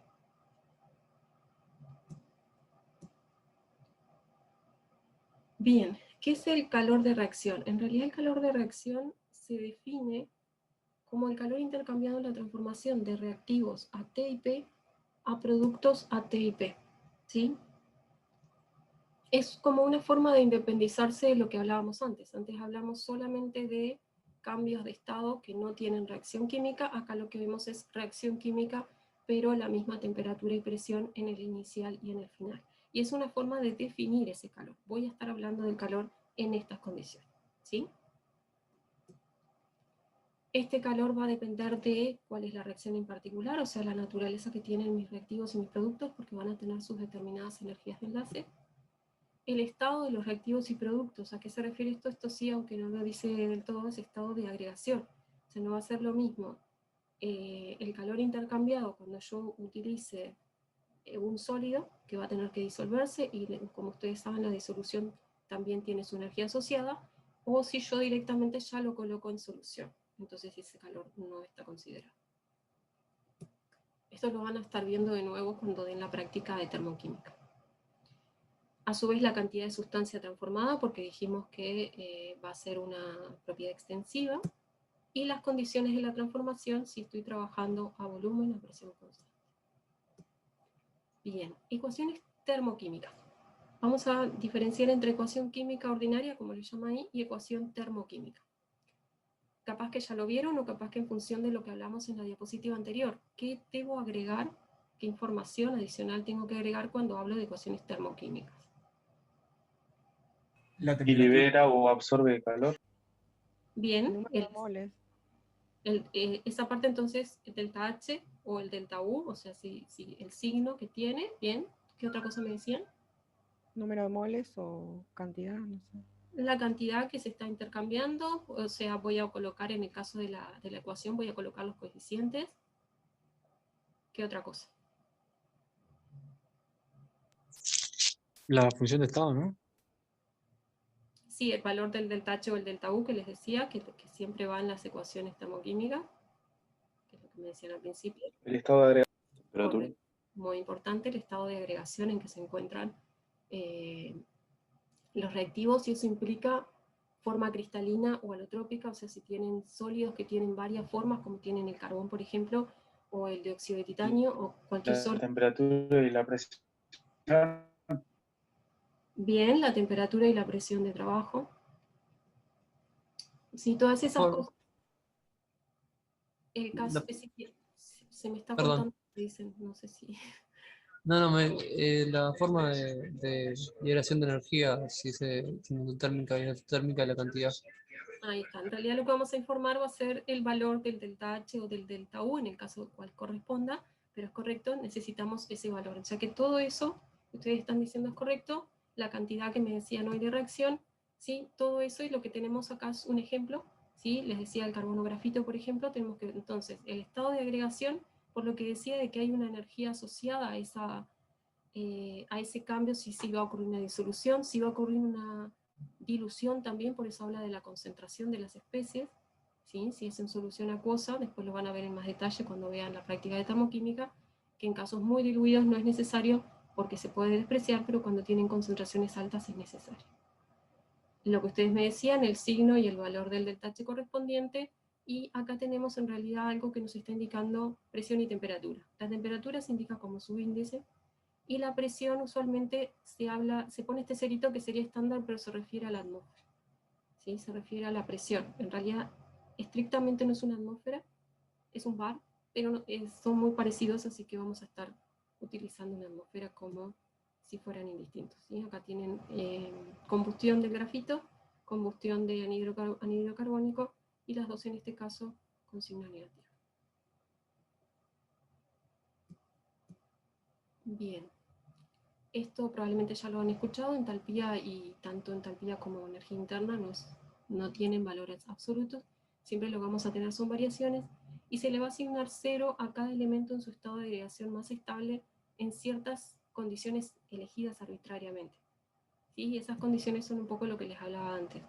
Bien, ¿qué es el calor de reacción? En realidad el calor de reacción se define como el calor intercambiado en la transformación de reactivos AT y P a productos AT y P, ¿sí? Es como una forma de independizarse de lo que hablábamos antes. Antes hablamos solamente de cambios de estado que no tienen reacción química. Acá lo que vemos es reacción química, pero a la misma temperatura y presión en el inicial y en el final. Y es una forma de definir ese calor. Voy a estar hablando del calor en estas condiciones, ¿sí? Este calor va a depender de cuál es la reacción en particular, o sea, la naturaleza que tienen mis reactivos y mis productos, porque van a tener sus determinadas energías de enlace. El estado de los reactivos y productos, ¿a qué se refiere esto? Esto sí, aunque no lo dice del todo, es estado de agregación. O sea, no va a ser lo mismo el calor intercambiado cuando yo utilice un sólido, que va a tener que disolverse, y como ustedes saben, la disolución también tiene su energía asociada, o si yo directamente ya lo coloco en solución. Entonces ese calor no está considerado. Esto lo van a estar viendo de nuevo cuando den la práctica de termoquímica. A su vez, la cantidad de sustancia transformada, porque dijimos que va a ser una propiedad extensiva, y las condiciones de la transformación si estoy trabajando a volumen o a presión constante. Bien, ecuaciones termoquímicas. Vamos a diferenciar entre ecuación química ordinaria, como le llama ahí, y ecuación termoquímica. Capaz que ya lo vieron, o capaz que en función de lo que hablamos en la diapositiva anterior. ¿Qué debo agregar? ¿Qué información adicional tengo que agregar cuando hablo de ecuaciones termoquímicas? La Y temperatura. libera o absorbe calor. Bien, Número de moles. esa parte entonces, el delta H o el delta U, o sea, si el signo que tiene, bien. ¿Qué otra cosa me decían? Número de moles o cantidad, no sé. La cantidad que se está intercambiando, o sea, voy a colocar en el caso de la ecuación, voy a colocar los coeficientes. ¿Qué otra cosa? La función de estado, ¿no? Sí, el valor del delta H o el delta U que les decía, que siempre va en las ecuaciones termoquímicas, que es lo que me decían al principio. El estado de agregación. Correcto. Muy importante el estado de agregación en que se encuentran los reactivos, y eso implica forma cristalina o alotrópica, o sea, si tienen sólidos que tienen varias formas, como tienen el carbón, por ejemplo, o el dióxido de titanio, o cualquier La sólido. temperatura y la presión. Bien, la temperatura y la presión de trabajo. Sí, todas esas cosas. El caso específico, se me está cortando, dicen, no sé si... No, la forma de liberación de energía, si se tiene térmica y térmica, la cantidad. Ahí está. En realidad lo que vamos a informar va a ser el valor del delta H o del delta U, en el caso del cual corresponda, pero es correcto, necesitamos ese valor. O sea que todo eso que ustedes están diciendo es correcto, la cantidad que me decían hoy de reacción, ¿sí? Todo eso, y lo que tenemos acá es un ejemplo, ¿sí? Les decía el carbono grafito, por ejemplo, tenemos que, entonces, el estado de agregación, por lo que decía de que hay una energía asociada a a ese cambio si va a ocurrir una disolución, si va a ocurrir una dilución también, por eso habla de la concentración de las especies, ¿sí? Si es en solución acuosa, después lo van a ver en más detalle cuando vean la práctica de termoquímica, que en casos muy diluidos no es necesario porque se puede despreciar, pero cuando tienen concentraciones altas es necesario. Lo que ustedes me decían, el signo y el valor del delta H correspondiente, y acá tenemos en realidad algo que nos está indicando presión y temperatura. La temperatura se indica como subíndice, y la presión usualmente se pone este cerito que sería estándar, pero se refiere a la atmósfera, ¿sí? Se refiere a la presión. En realidad, estrictamente no es una atmósfera, es un bar, pero son muy parecidos, así que vamos a estar utilizando una atmósfera como si fueran indistintos, ¿sí? Acá tienen combustión del grafito, combustión de anhídrido carbónico, y las dos en este caso con signo negativo. Bien. Esto probablemente ya lo han escuchado, entalpía, y tanto entalpía como energía interna no tienen valores absolutos, siempre lo que vamos a tener son variaciones, y se le va a asignar 0 a cada elemento en su estado de agregación más estable en ciertas condiciones elegidas arbitrariamente. ¿Sí? Y esas condiciones son un poco lo que les hablaba antes.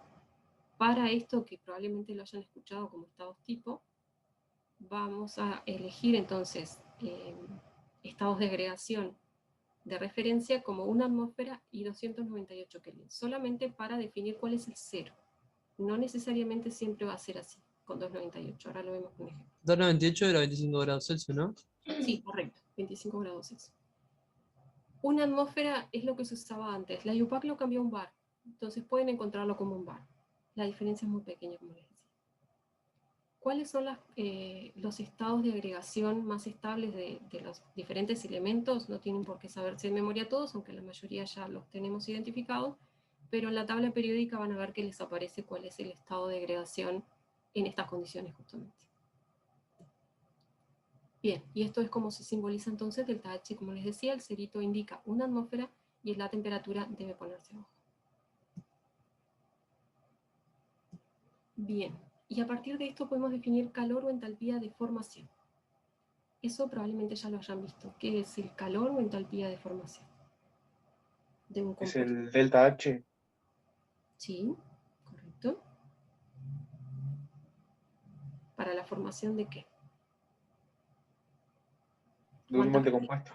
Para esto, que probablemente lo hayan escuchado como estados tipo, vamos a elegir entonces estados de agregación de referencia como una atmósfera y 298 Kelvin, solamente para definir cuál es el cero. No necesariamente siempre va a ser así, con 298. Ahora lo vemos con ejemplo. 298 era 25 grados Celsius, ¿no? Sí, correcto, 25 grados Celsius. Una atmósfera es lo que se usaba antes. La IUPAC lo cambió a un bar, entonces pueden encontrarlo como un bar. La diferencia es muy pequeña, como les decía. ¿Cuáles son los estados de agregación más estables de los diferentes elementos? No tienen por qué saberse de memoria todos, aunque la mayoría ya los tenemos identificados, pero en la tabla periódica van a ver que les aparece cuál es el estado de agregación en estas condiciones justamente. Bien, y esto es como se simboliza entonces delta H, como les decía, el cerito indica una atmósfera y la temperatura debe ponerse abajo. Bien. Y a partir de esto podemos definir calor o entalpía de formación. Eso probablemente ya lo hayan visto. ¿Qué es el calor o entalpía de formación de un compuesto? Es el delta H. Sí, correcto. ¿Para la formación de qué? De un molde compuesto.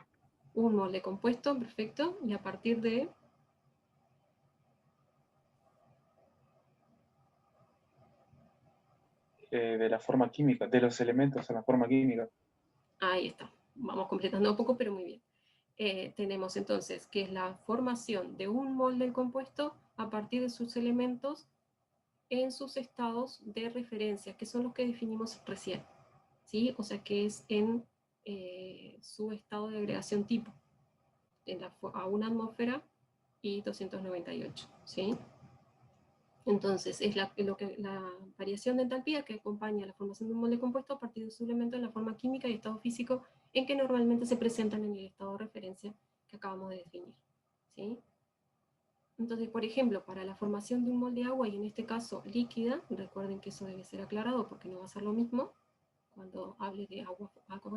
Un molde compuesto, perfecto. Y a partir de... De la forma química, de los elementos a la forma química. Ahí está. Vamos completando un poco, pero muy bien. Tenemos entonces que es la formación de un molde compuesto a partir de sus elementos en sus estados de referencia, que son los que definimos recién, ¿sí? O sea, que es en su estado de agregación tipo, a una atmósfera y 298, ¿sí? Entonces, es la variación de entalpía que acompaña la formación de un molde compuesto a partir de su elemento en la forma química y estado físico en que normalmente se presentan en el estado de referencia que acabamos de definir, ¿sí? Entonces, por ejemplo, para la formación de un molde de agua, y en este caso líquida, recuerden que eso debe ser aclarado porque no va a ser lo mismo, cuando hable de agua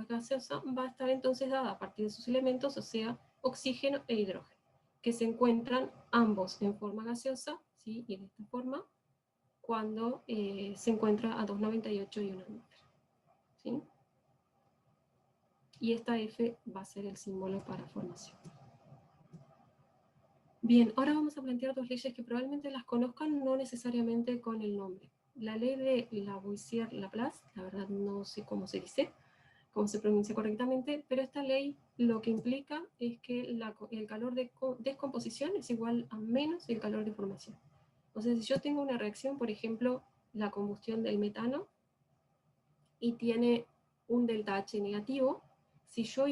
gaseosa, va a estar entonces dada a partir de sus elementos, o sea, oxígeno e hidrógeno, que se encuentran ambos en forma gaseosa, ¿sí? Y de esta forma, cuando se encuentra a 298 y una atmósfera, ¿sí? Y esta F va a ser el símbolo para formación. Bien, ahora vamos a plantear dos leyes que probablemente las conozcan, no necesariamente con el nombre. La ley de Lavoisier-Laplace, la verdad no sé cómo se dice, cómo se pronuncia correctamente, pero esta ley lo que implica es que el calor de descomposición es igual a menos el calor de formación. O sea, si yo tengo una reacción, por ejemplo, la combustión del metano, y tiene un delta H negativo, si yo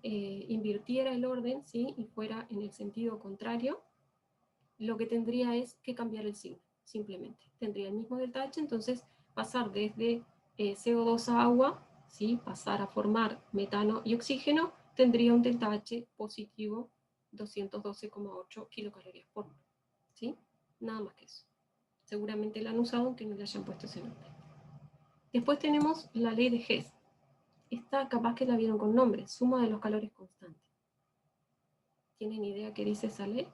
invirtiera el orden, ¿sí? Y fuera en el sentido contrario, lo que tendría es que cambiar el signo, simplemente. Tendría el mismo delta H, entonces pasar desde CO2 a agua, ¿sí? Pasar a formar metano y oxígeno, tendría un delta H positivo 212,8 kilocalorías por mol, ¿sí? Nada más que eso. Seguramente la han usado aunque no le hayan puesto ese nombre. Después tenemos la ley de Hess. Esta capaz que la vieron con nombre, suma de los calores constantes. ¿Tienen idea qué dice esa ley?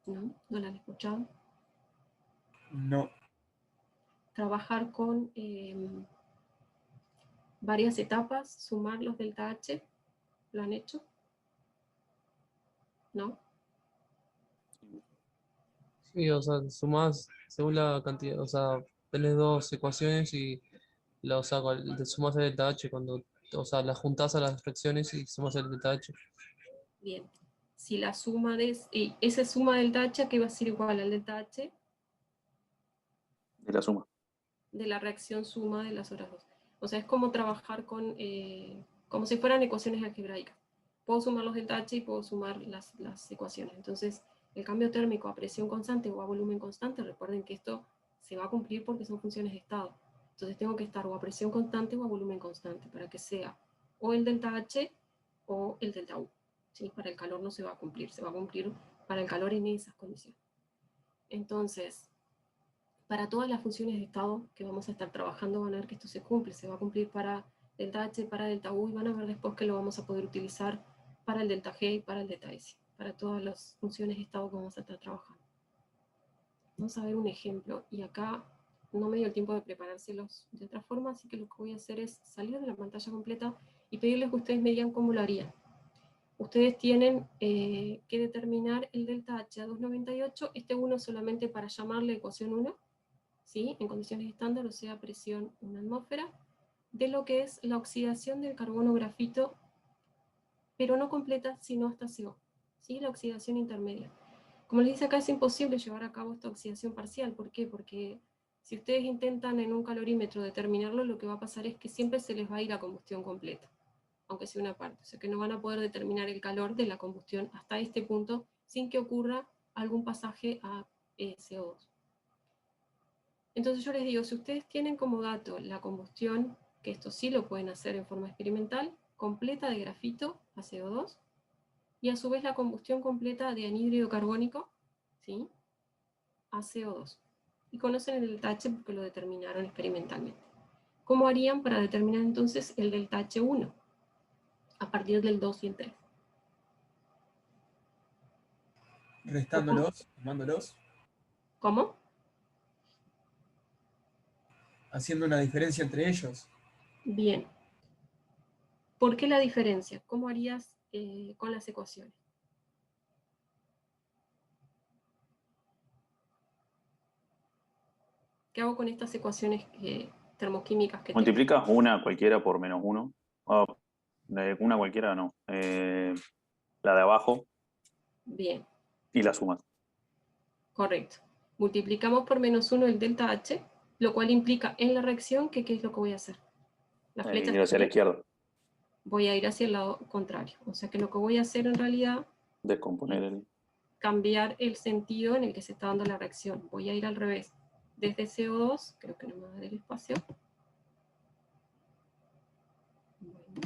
¿No? ¿No la han escuchado? No. Trabajar con varias etapas, sumar los delta H, ¿lo han hecho? ¿No? Sí, o sea, sumás según la cantidad, o sea, tenés dos ecuaciones y o sea, te sumás el delta H cuando, o sea, las juntás a las fracciones y sumás el delta H. Bien. Si la suma de esa suma delta H, que va a ser igual al delta H De la suma. de la reacción suma de las otras dos. O sea, es como trabajar con, como si fueran ecuaciones algebraicas. Puedo sumar los delta H y puedo sumar las ecuaciones. Entonces, el cambio térmico a presión constante o a volumen constante, recuerden que esto se va a cumplir porque son funciones de estado. Entonces tengo que estar o a presión constante o a volumen constante para que sea o el delta H o el delta U. ¿Sí? Para el calor no se va a cumplir, se va a cumplir para el calor en esas condiciones. Entonces, para todas las funciones de estado que vamos a estar trabajando van a ver que esto se cumple, se va a cumplir para delta H, para delta U, y van a ver después que lo vamos a poder utilizar para el delta G y para el delta S, para todas las funciones de estado que vamos a estar trabajando. Vamos a ver un ejemplo, y acá no me dio el tiempo de preparárselos de otra forma, así que lo que voy a hacer es salir de la pantalla completa y pedirles que ustedes me digan cómo lo harían. Ustedes tienen que determinar el delta H a 298, este 1 solamente para llamarle ecuación 1, ¿sí? En condiciones estándar, o sea, presión 1 atmósfera, de lo que es la oxidación del carbono grafito, pero no completa, sino hasta CO, ¿sí? La oxidación intermedia. Como les dice acá, es imposible llevar a cabo esta oxidación parcial. ¿Por qué? Porque si ustedes intentan en un calorímetro determinarlo, lo que va a pasar es que siempre se les va a ir a combustión completa, aunque sea una parte. O sea que no van a poder determinar el calor de la combustión hasta este punto sin que ocurra algún pasaje a CO2. Entonces yo les digo, si ustedes tienen como dato la combustión, que esto sí lo pueden hacer en forma experimental, completa de grafito a CO2, y a su vez la combustión completa de anhídrido carbónico, ¿sí? A CO2. Y conocen el delta H porque lo determinaron experimentalmente. ¿Cómo harían para determinar entonces el delta H1? A partir del 2 y el 3. Restándolos, sumándolos, ¿Cómo? haciendo una diferencia entre ellos. Bien. ¿Por qué la diferencia? ¿Cómo harías con las ecuaciones? ¿Qué hago con estas ecuaciones termoquímicas que tengo? Multiplicas una cualquiera por menos uno. Oh, una cualquiera no. La de abajo. Bien. Y la sumas. Correcto. Multiplicamos por menos 1 el delta H, lo cual implica en la reacción que ¿qué es lo que voy a hacer? La flecha Ir hacia la izquierda. voy a ir hacia el lado contrario. O sea que lo que voy a hacer en realidad Descomponer el... cambiar el sentido en el que se está dando la reacción. Voy a ir al revés. Desde CO2, creo que no me va a dar el espacio. Bueno.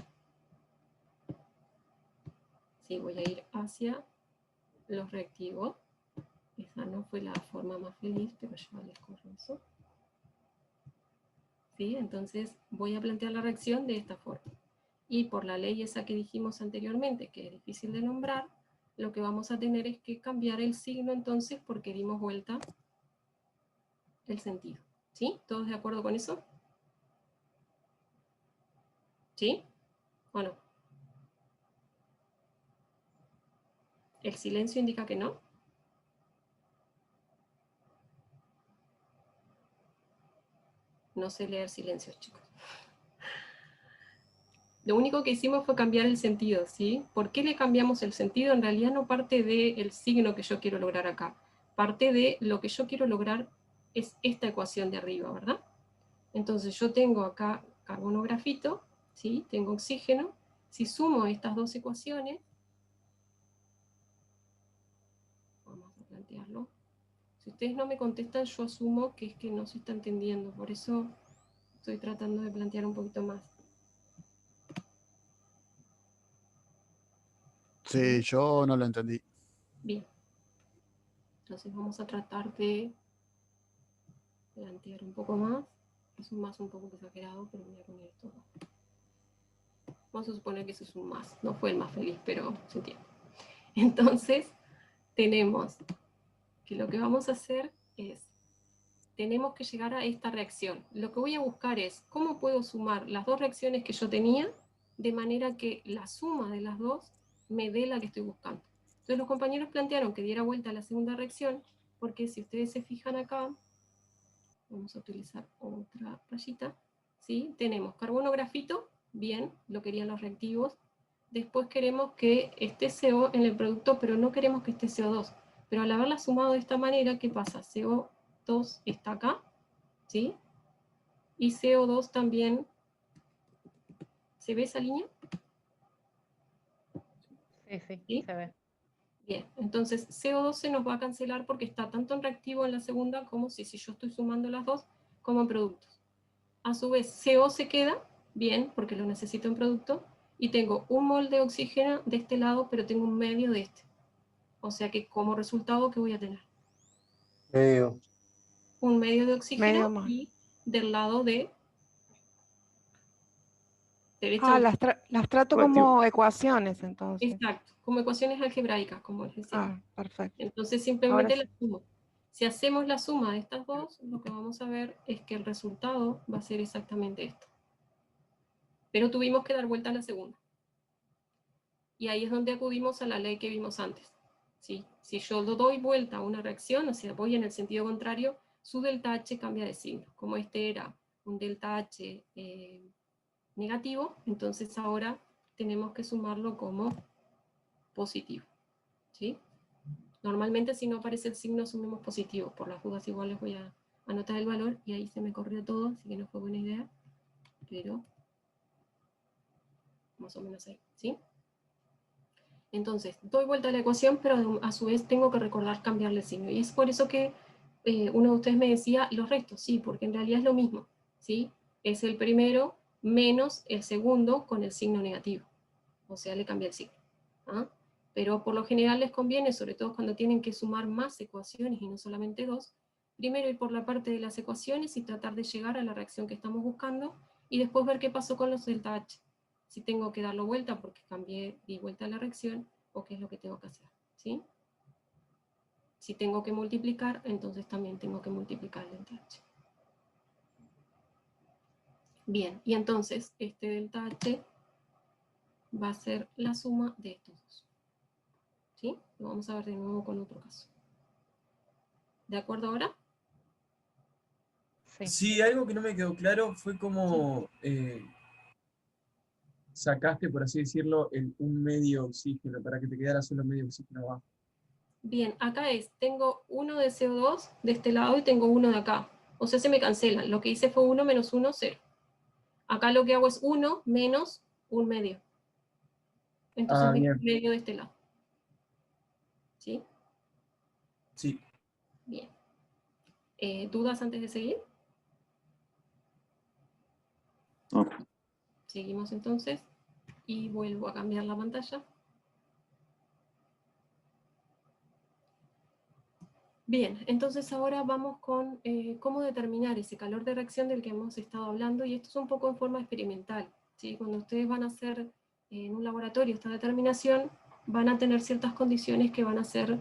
Sí, voy a ir hacia los reactivos. Esa no fue la forma más feliz, pero ya les corro eso. ¿Sí? Entonces voy a plantear la reacción de esta forma. Y por la ley esa que dijimos anteriormente, que es difícil de nombrar, lo que vamos a tener es que cambiar el signo entonces porque dimos vuelta el sentido. ¿Sí? ¿Todos de acuerdo con eso? ¿Sí? ¿O no? ¿El silencio indica que no? No sé leer silencios, chicos. Lo único que hicimos fue cambiar el sentido, ¿sí? ¿Por qué le cambiamos el sentido? En realidad no parte del signo que yo quiero lograr acá. Parte de lo que yo quiero lograr es esta ecuación de arriba, ¿verdad? Entonces yo tengo acá carbono grafito, ¿sí? Tengo oxígeno. Si sumo estas dos ecuaciones, vamos a plantearlo. Si ustedes no me contestan, yo asumo que es que no se está entendiendo. Por eso estoy tratando de plantear un poquito más. Sí, yo no lo entendí. Bien. Entonces vamos a tratar de plantear un poco más. Es un más un poco exagerado, pero voy a poner esto. Vamos a suponer que eso es un más. No fue el más feliz, pero se entiende. Entonces, tenemos que lo que vamos a hacer es, tenemos que llegar a esta reacción. Lo que voy a buscar es, ¿cómo puedo sumar las dos reacciones que yo tenía de manera que la suma de las dos me dé la que estoy buscando? Entonces los compañeros plantearon que diera vuelta a la segunda reacción, porque si ustedes se fijan acá, vamos a utilizar otra rayita, ¿sí? Tenemos carbono grafito, bien, lo querían los reactivos. Después queremos que esté CO en el producto, pero no queremos que esté CO2. Pero al haberla sumado de esta manera, ¿qué pasa? CO2 está acá, ¿sí? Y CO2 también, ¿se ve esa línea? Sí, sí, ¿Sí? se ve. Bien, entonces CO2 se nos va a cancelar porque está tanto en reactivo en la segunda como si yo estoy sumando las dos como en productos. A su vez, CO se queda, bien, porque lo necesito en producto, y tengo un mol de oxígeno de este lado, pero tengo un medio de este. O sea que como resultado, ¿qué voy a tener? Medio. Un medio de oxígeno Medio mol. y del lado de derecha. Ah, las trato Reactivo. como ecuaciones entonces. Exacto, como ecuaciones algebraicas, como les decía. Ah, perfecto. Entonces Ahora simplemente sí. las sumo. Si hacemos la suma de estas dos, lo que vamos a ver es que el resultado va a ser exactamente esto. Pero tuvimos que dar vuelta a la segunda. Y ahí es donde acudimos a la ley que vimos antes. ¿Sí? Si yo lo doy vuelta a una reacción, o sea, voy en el sentido contrario, su delta H cambia de signo. Como este era un delta H negativo, entonces ahora tenemos que sumarlo como positivo. ¿Sí? Normalmente si no aparece el signo sumemos positivo. Por las dudas igual les voy a anotar el valor y ahí se me corrió todo, así que no fue buena idea. Pero más o menos ahí, ¿sí? Entonces, doy vuelta a la ecuación, pero a su vez tengo que recordar cambiarle el signo. Y es por eso que uno de ustedes me decía los restos, sí, porque en realidad es lo mismo, ¿sí? Es el primero menos el segundo con el signo negativo. O sea, le cambia el signo. ¿Ah? Pero por lo general les conviene, sobre todo cuando tienen que sumar más ecuaciones y no solamente dos, primero ir por la parte de las ecuaciones y tratar de llegar a la reacción que estamos buscando y después ver qué pasó con los delta H. Si tengo que darlo vuelta porque di vuelta a la reacción o qué es lo que tengo que hacer. ¿Sí? Si tengo que multiplicar, entonces también tengo que multiplicar el delta H. Bien, y entonces este delta H va a ser la suma de estos dos. ¿Sí? Lo vamos a ver de nuevo con otro caso. ¿De acuerdo ahora? Sí, algo que no me quedó claro fue cómo sacaste, por así decirlo, un medio oxígeno, para que te quedara solo medio oxígeno abajo. Bien, acá tengo uno de CO2 de este lado y tengo uno de acá. O sea, se me cancelan. Lo que hice fue 1 menos 1, 0. Acá lo que hago es 1 menos un medio. Entonces me queda Bien. medio de este lado. ¿Sí? Sí. Bien. ¿Dudas antes de seguir? No. Seguimos entonces. Y vuelvo a cambiar la pantalla. Bien, entonces ahora vamos con cómo determinar ese calor de reacción del que hemos estado hablando, y esto es un poco en forma experimental, ¿sí? Cuando ustedes van a hacer en un laboratorio esta determinación, van a tener ciertas condiciones que van a ser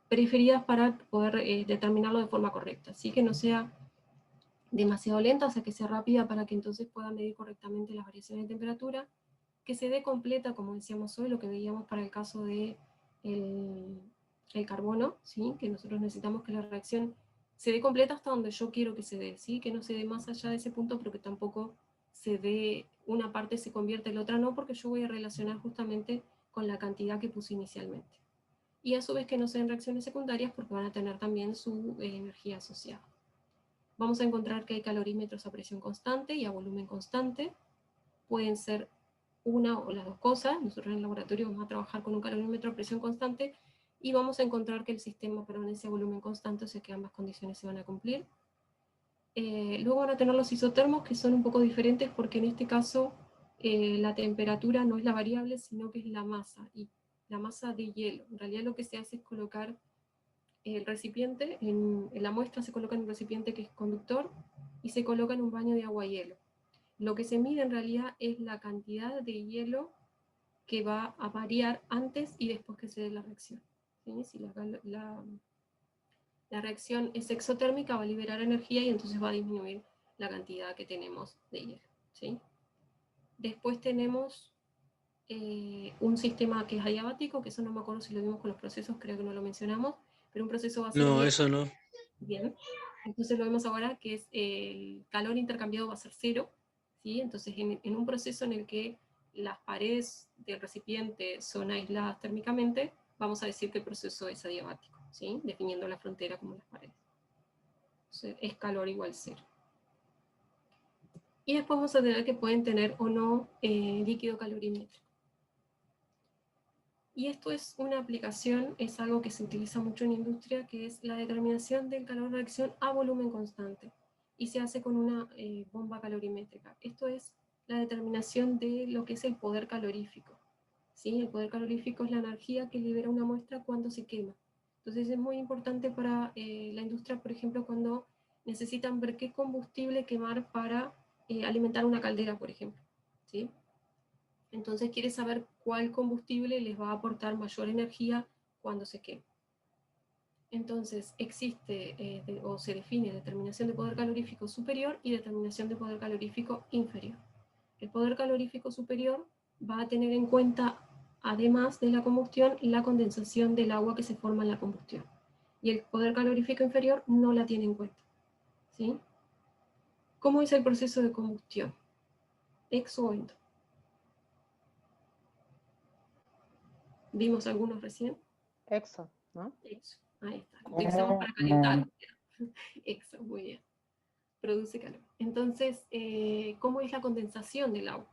preferidas para poder determinarlo de forma correcta, así que no sea demasiado lenta, o sea que sea rápida para que entonces puedan medir correctamente las variaciones de temperatura, que se dé completa, como decíamos hoy, lo que veíamos para el caso de el carbono, ¿sí? Que nosotros necesitamos que la reacción se dé completa hasta donde yo quiero que se dé, ¿sí? Que no se dé más allá de ese punto, pero que tampoco se dé, una parte se convierte en la otra no, porque yo voy a relacionar justamente con la cantidad que puse inicialmente. Y a su vez que no se den reacciones secundarias porque van a tener también su energía asociada. Vamos a encontrar que hay calorímetros a presión constante y a volumen constante. Pueden ser una o las dos cosas. Nosotros en el laboratorio vamos a trabajar con un calorímetro a presión constante y vamos a encontrar que el sistema permanece a volumen constante, o sea que ambas condiciones se van a cumplir. Luego van a tener los isotermos, que son un poco diferentes porque en este caso la temperatura no es la variable, sino que es la masa, y la masa de hielo. En realidad lo que se hace es colocar el recipiente, en la muestra se coloca en un recipiente que es conductor, y se coloca en un baño de agua-hielo. Lo que se mide en realidad es la cantidad de hielo que va a variar antes y después que se dé la reacción. ¿Sí? Si la reacción es exotérmica, va a liberar energía y entonces va a disminuir la cantidad que tenemos de hielo. ¿Sí? Después tenemos un sistema que es adiabático, que eso no me acuerdo si lo vimos con los procesos, creo que no lo mencionamos, pero un proceso va a ser... No, eso no. Bien, entonces lo vemos ahora, que es el calor intercambiado va a ser 0, ¿sí? Entonces en un proceso en el que las paredes del recipiente son aisladas térmicamente, vamos a decir que el proceso es adiabático, ¿sí? Definiendo la frontera como las paredes. Entonces es calor igual 0. Y después vamos a tener que pueden tener o no líquido calorimétrico. Y esto es una aplicación, es algo que se utiliza mucho en industria, que es la determinación del calor de reacción a volumen constante. Y se hace con una bomba calorimétrica. Esto es la determinación de lo que es el poder calorífico. ¿Sí? El poder calorífico es la energía que libera una muestra cuando se quema. Entonces es muy importante para la industria, por ejemplo, cuando necesitan ver qué combustible quemar para alimentar una caldera, por ejemplo. ¿Sí? Entonces quiere saber cuál combustible les va a aportar mayor energía cuando se queme. Entonces existe o se define determinación de poder calorífico superior y determinación de poder calorífico inferior. El poder calorífico superior va a tener en cuenta, además de la combustión, la condensación del agua que se forma en la combustión. Y el poder calorífico inferior no la tiene en cuenta. ¿Sí? ¿Cómo es el proceso de combustión? Exo o endo. Vimos algunos recién. Exo, ¿no? Exo, ahí está. Lo utilizamos para calentar. Exo, muy bien. Produce calor. Entonces, ¿cómo es la condensación del agua?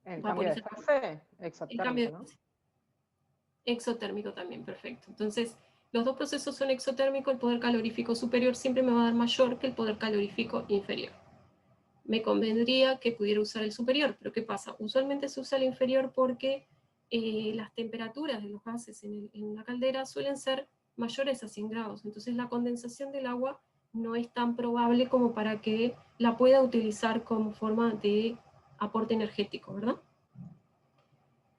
El cambio de fase, exotérmico, ¿no? Exotérmico también, perfecto. Entonces, los dos procesos son exotérmicos, el poder calorífico superior siempre me va a dar mayor que el poder calorífico inferior. Me convendría que pudiera usar el superior, pero ¿qué pasa? Usualmente se usa el inferior porque las temperaturas de los gases en la caldera suelen ser mayores a 100 grados, entonces la condensación del agua no es tan probable como para que la pueda utilizar como forma de aporte energético, ¿verdad?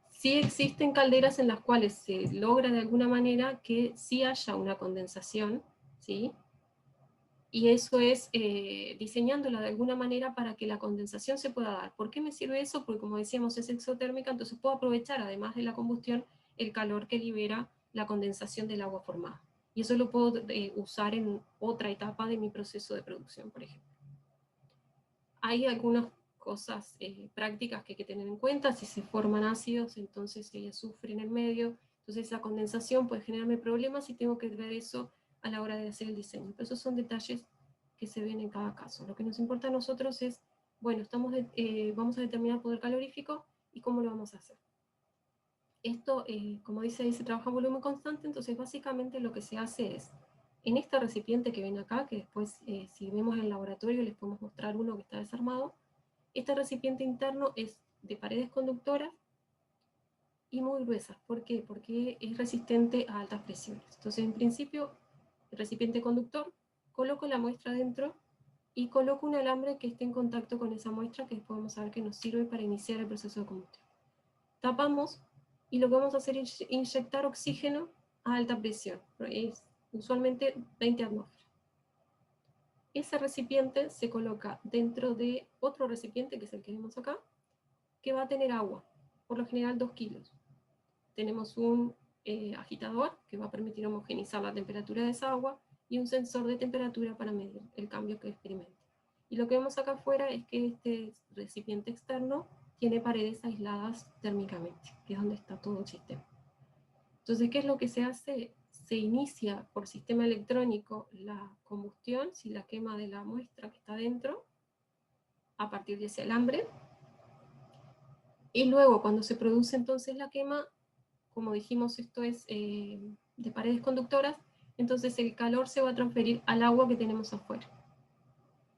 Sí existen calderas en las cuales se logra de alguna manera que sí haya una condensación, ¿sí? Y eso es diseñándola de alguna manera para que la condensación se pueda dar. ¿Por qué me sirve eso? Porque como decíamos es exotérmica, entonces puedo aprovechar además de la combustión el calor que libera la condensación del agua formada. Y eso lo puedo usar en otra etapa de mi proceso de producción, por ejemplo. Hay algunas cosas prácticas que hay que tener en cuenta. Si se forman ácidos, entonces hay azufre en el medio, entonces la condensación puede generarme problemas y tengo que ver eso a la hora de hacer el diseño. Pero esos son detalles que se ven en cada caso. Lo que nos importa a nosotros es, bueno, vamos a determinar poder calorífico y cómo lo vamos a hacer. Esto, como dice ahí, se trabaja a volumen constante, entonces básicamente lo que se hace es, en este recipiente que ven acá, que después si vemos en el laboratorio les podemos mostrar uno que está desarmado, este recipiente interno es de paredes conductoras y muy gruesas. ¿Por qué? Porque es resistente a altas presiones. Entonces, en principio, el recipiente conductor, coloco la muestra dentro y coloco un alambre que esté en contacto con esa muestra, que después vamos a ver que nos sirve para iniciar el proceso de combustión. Tapamos y lo que vamos a hacer es inyectar oxígeno a alta presión. Es usualmente 20 atmósferas. Ese recipiente se coloca dentro de otro recipiente, que es el que vemos acá, que va a tener agua, por lo general 2 kilos. Tenemos un agitador que va a permitir homogenizar la temperatura de esa agua y un sensor de temperatura para medir el cambio que experimente. Y lo que vemos acá afuera es que este recipiente externo tiene paredes aisladas térmicamente, que es donde está todo el sistema. Entonces, ¿qué es lo que se hace? Se inicia por sistema electrónico la combustión, si la quema de la muestra que está dentro, a partir de ese alambre. Y luego, cuando se produce entonces la quema, como dijimos, esto es de paredes conductoras, entonces el calor se va a transferir al agua que tenemos afuera.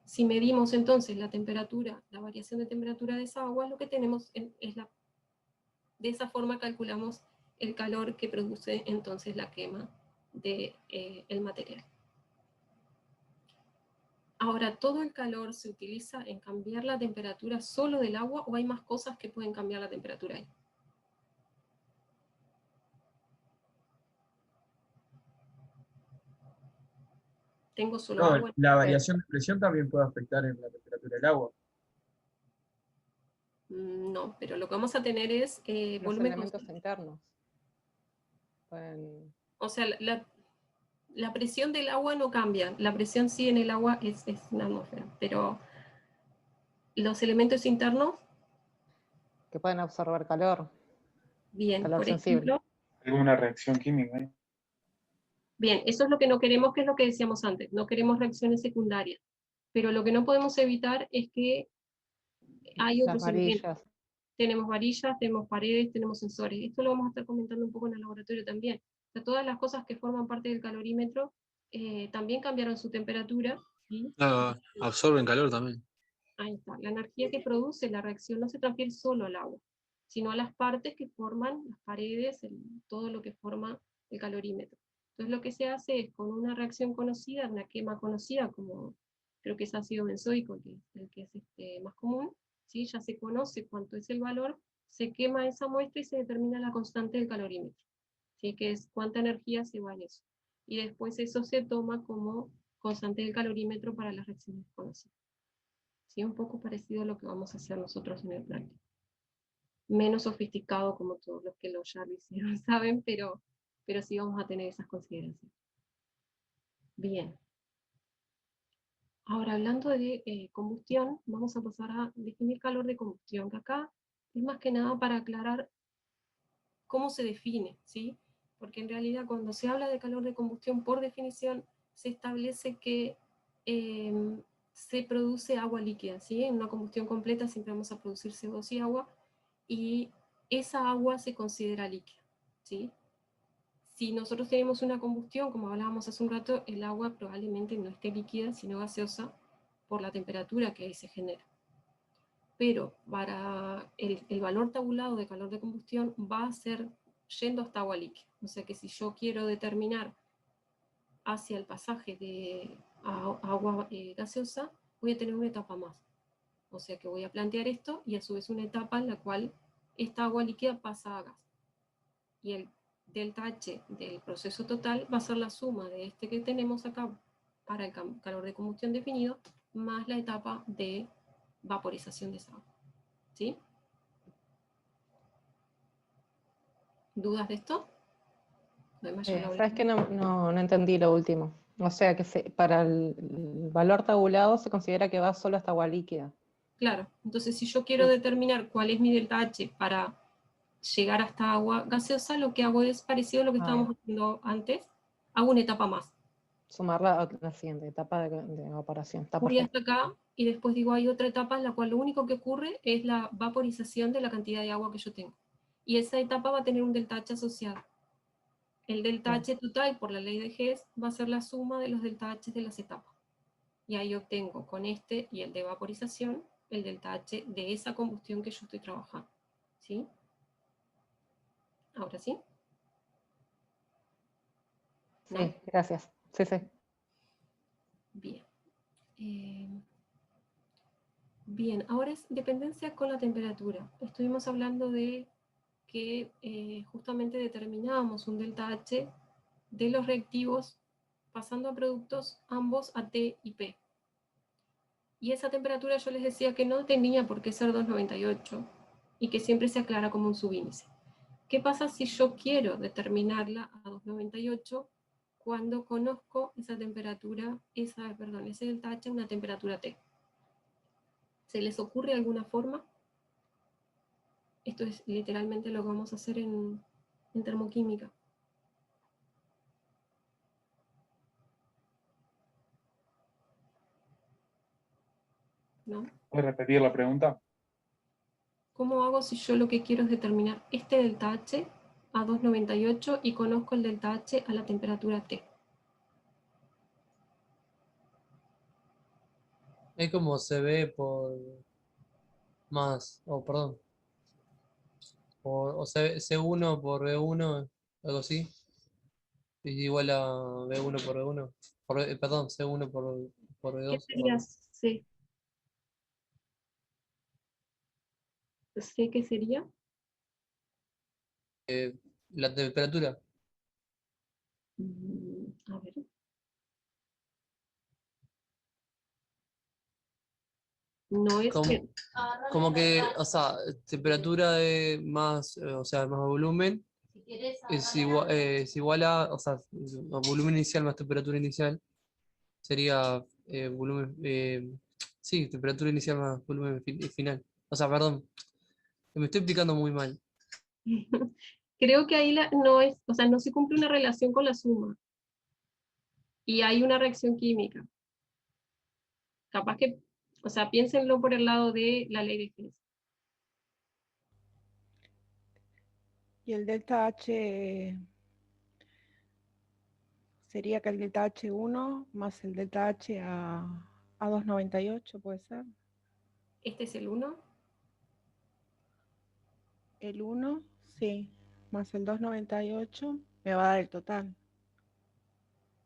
Si medimos entonces la temperatura, la variación de temperatura de esa agua, lo que tenemos es de esa forma calculamos el calor que produce entonces la quema del el material. Ahora, ¿todo el calor se utiliza en cambiar la temperatura solo del agua o hay más cosas que pueden cambiar la temperatura ahí? Tengo solo No, agua. la variación de presión también puede afectar en la temperatura del agua. No, pero lo que vamos a tener es Los volumen elementos constante. internos. Pueden- O sea, la presión del agua no cambia. La presión sí en el agua es una atmósfera, pero los elementos internos, que pueden absorber calor, bien, calor por sensible. ejemplo, Alguna reacción química, ¿eh? bien, eso es lo que no queremos, que es lo que decíamos antes, no queremos reacciones secundarias, pero lo que no podemos evitar es que hay Las otros elementos. varillas. Tenemos varillas, tenemos paredes, tenemos sensores. Esto lo vamos a estar comentando un poco en el laboratorio también. O sea, todas las cosas que forman parte del calorímetro también cambiaron su temperatura. ¿Sí? Absorben calor también. Ahí está. La energía que produce la reacción no se transfiere solo al agua, sino a las partes que forman las paredes, todo lo que forma el calorímetro. Entonces lo que se hace es con una reacción conocida, una quema conocida, como creo que es ácido benzoico, que es el que es más común, ¿sí? Ya se conoce cuánto es el valor, se quema esa muestra y se determina la constante del calorímetro, ¿sí? Que es cuánta energía se va en eso. Y después eso se toma como constante del calorímetro para las reacciones conocidas. ¿Sí? Un poco parecido a lo que vamos a hacer nosotros en el práctico. Menos sofisticado como todos los que ya lo hicieron saben, pero sí vamos a tener esas consideraciones. Bien. Ahora, hablando de combustión, vamos a pasar a definir calor de combustión, que acá es más que nada para aclarar cómo se define, ¿sí? Porque en realidad cuando se habla de calor de combustión, por definición, se establece que se produce agua líquida, ¿sí? En una combustión completa siempre vamos a producir CO2 y agua, y esa agua se considera líquida, ¿sí? Si nosotros tenemos una combustión, como hablábamos hace un rato, el agua probablemente no esté líquida, sino gaseosa, por la temperatura que ahí se genera. Pero para el valor tabulado de calor de combustión va a ser yendo hasta agua líquida. O sea que si yo quiero determinar hacia el pasaje de agua gaseosa, voy a tener una etapa más. O sea que voy a plantear esto y a su vez una etapa en la cual esta agua líquida pasa a gas. Y el delta H del proceso total va a ser la suma de este que tenemos acá para el calor de combustión definido, más la etapa de vaporización de esa agua. ¿Sí? ¿Dudas de esto? Sabes que no entendí lo último. O sea que para el valor tabulado se considera que va solo hasta agua líquida. Claro, entonces si yo quiero determinar cuál es mi delta H para llegar hasta agua gaseosa, lo que hago es parecido a lo que estábamos haciendo antes, hago una etapa más. Sumarla a la siguiente etapa de evaporación. Está Voy perfecto. hasta acá y después digo hay otra etapa en la cual lo único que ocurre es la vaporización de la cantidad de agua que yo tengo. Y esa etapa va a tener un delta H asociado. El delta H total, por la ley de Hess, va a ser la suma de los delta H de las etapas. Y ahí obtengo con este y el de vaporización el delta H de esa combustión que yo estoy trabajando. ¿Sí? ¿Ahora sí? ¿No? Sí, gracias. Sí, sí. Bien. Bien, ahora es dependencia con la temperatura. Estuvimos hablando de que justamente determinábamos un delta H de los reactivos pasando a productos ambos a T y P. Y esa temperatura yo les decía que no tenía por qué ser 298 y que siempre se aclara como un subíndice. ¿Qué pasa si yo quiero determinarla a 298 cuando conozco esa temperatura, ese delta H a una temperatura T? ¿Se les ocurre alguna forma? Esto es literalmente lo que vamos a hacer en termoquímica. ¿No? ¿Puedes repetir la pregunta? ¿Cómo hago si yo lo que quiero es determinar este delta H a 298 y conozco el delta H a la temperatura T? Es como se ve por más, perdón. o C1 por B1, algo así, es igual a B1 por B1, perdón, C1 por ¿Qué B2. sería C? ¿C qué sería? La temperatura. A ver. No es que... Como que, o sea, temperatura de más, o sea, más volumen es igual a, o sea, volumen inicial más temperatura inicial sería volumen, sí, temperatura inicial más volumen final. O sea, perdón, me estoy explicando muy mal. Creo que ahí no es, o sea, no se cumple una relación con la suma. Y hay una reacción química. Capaz que, o sea, piénsenlo por el lado de la ley de Hess. Y el delta H sería que el delta H1 más el delta H a 298, ¿puede ser? ¿Este es el 1? El 1, sí, más el 298 me va a dar el total.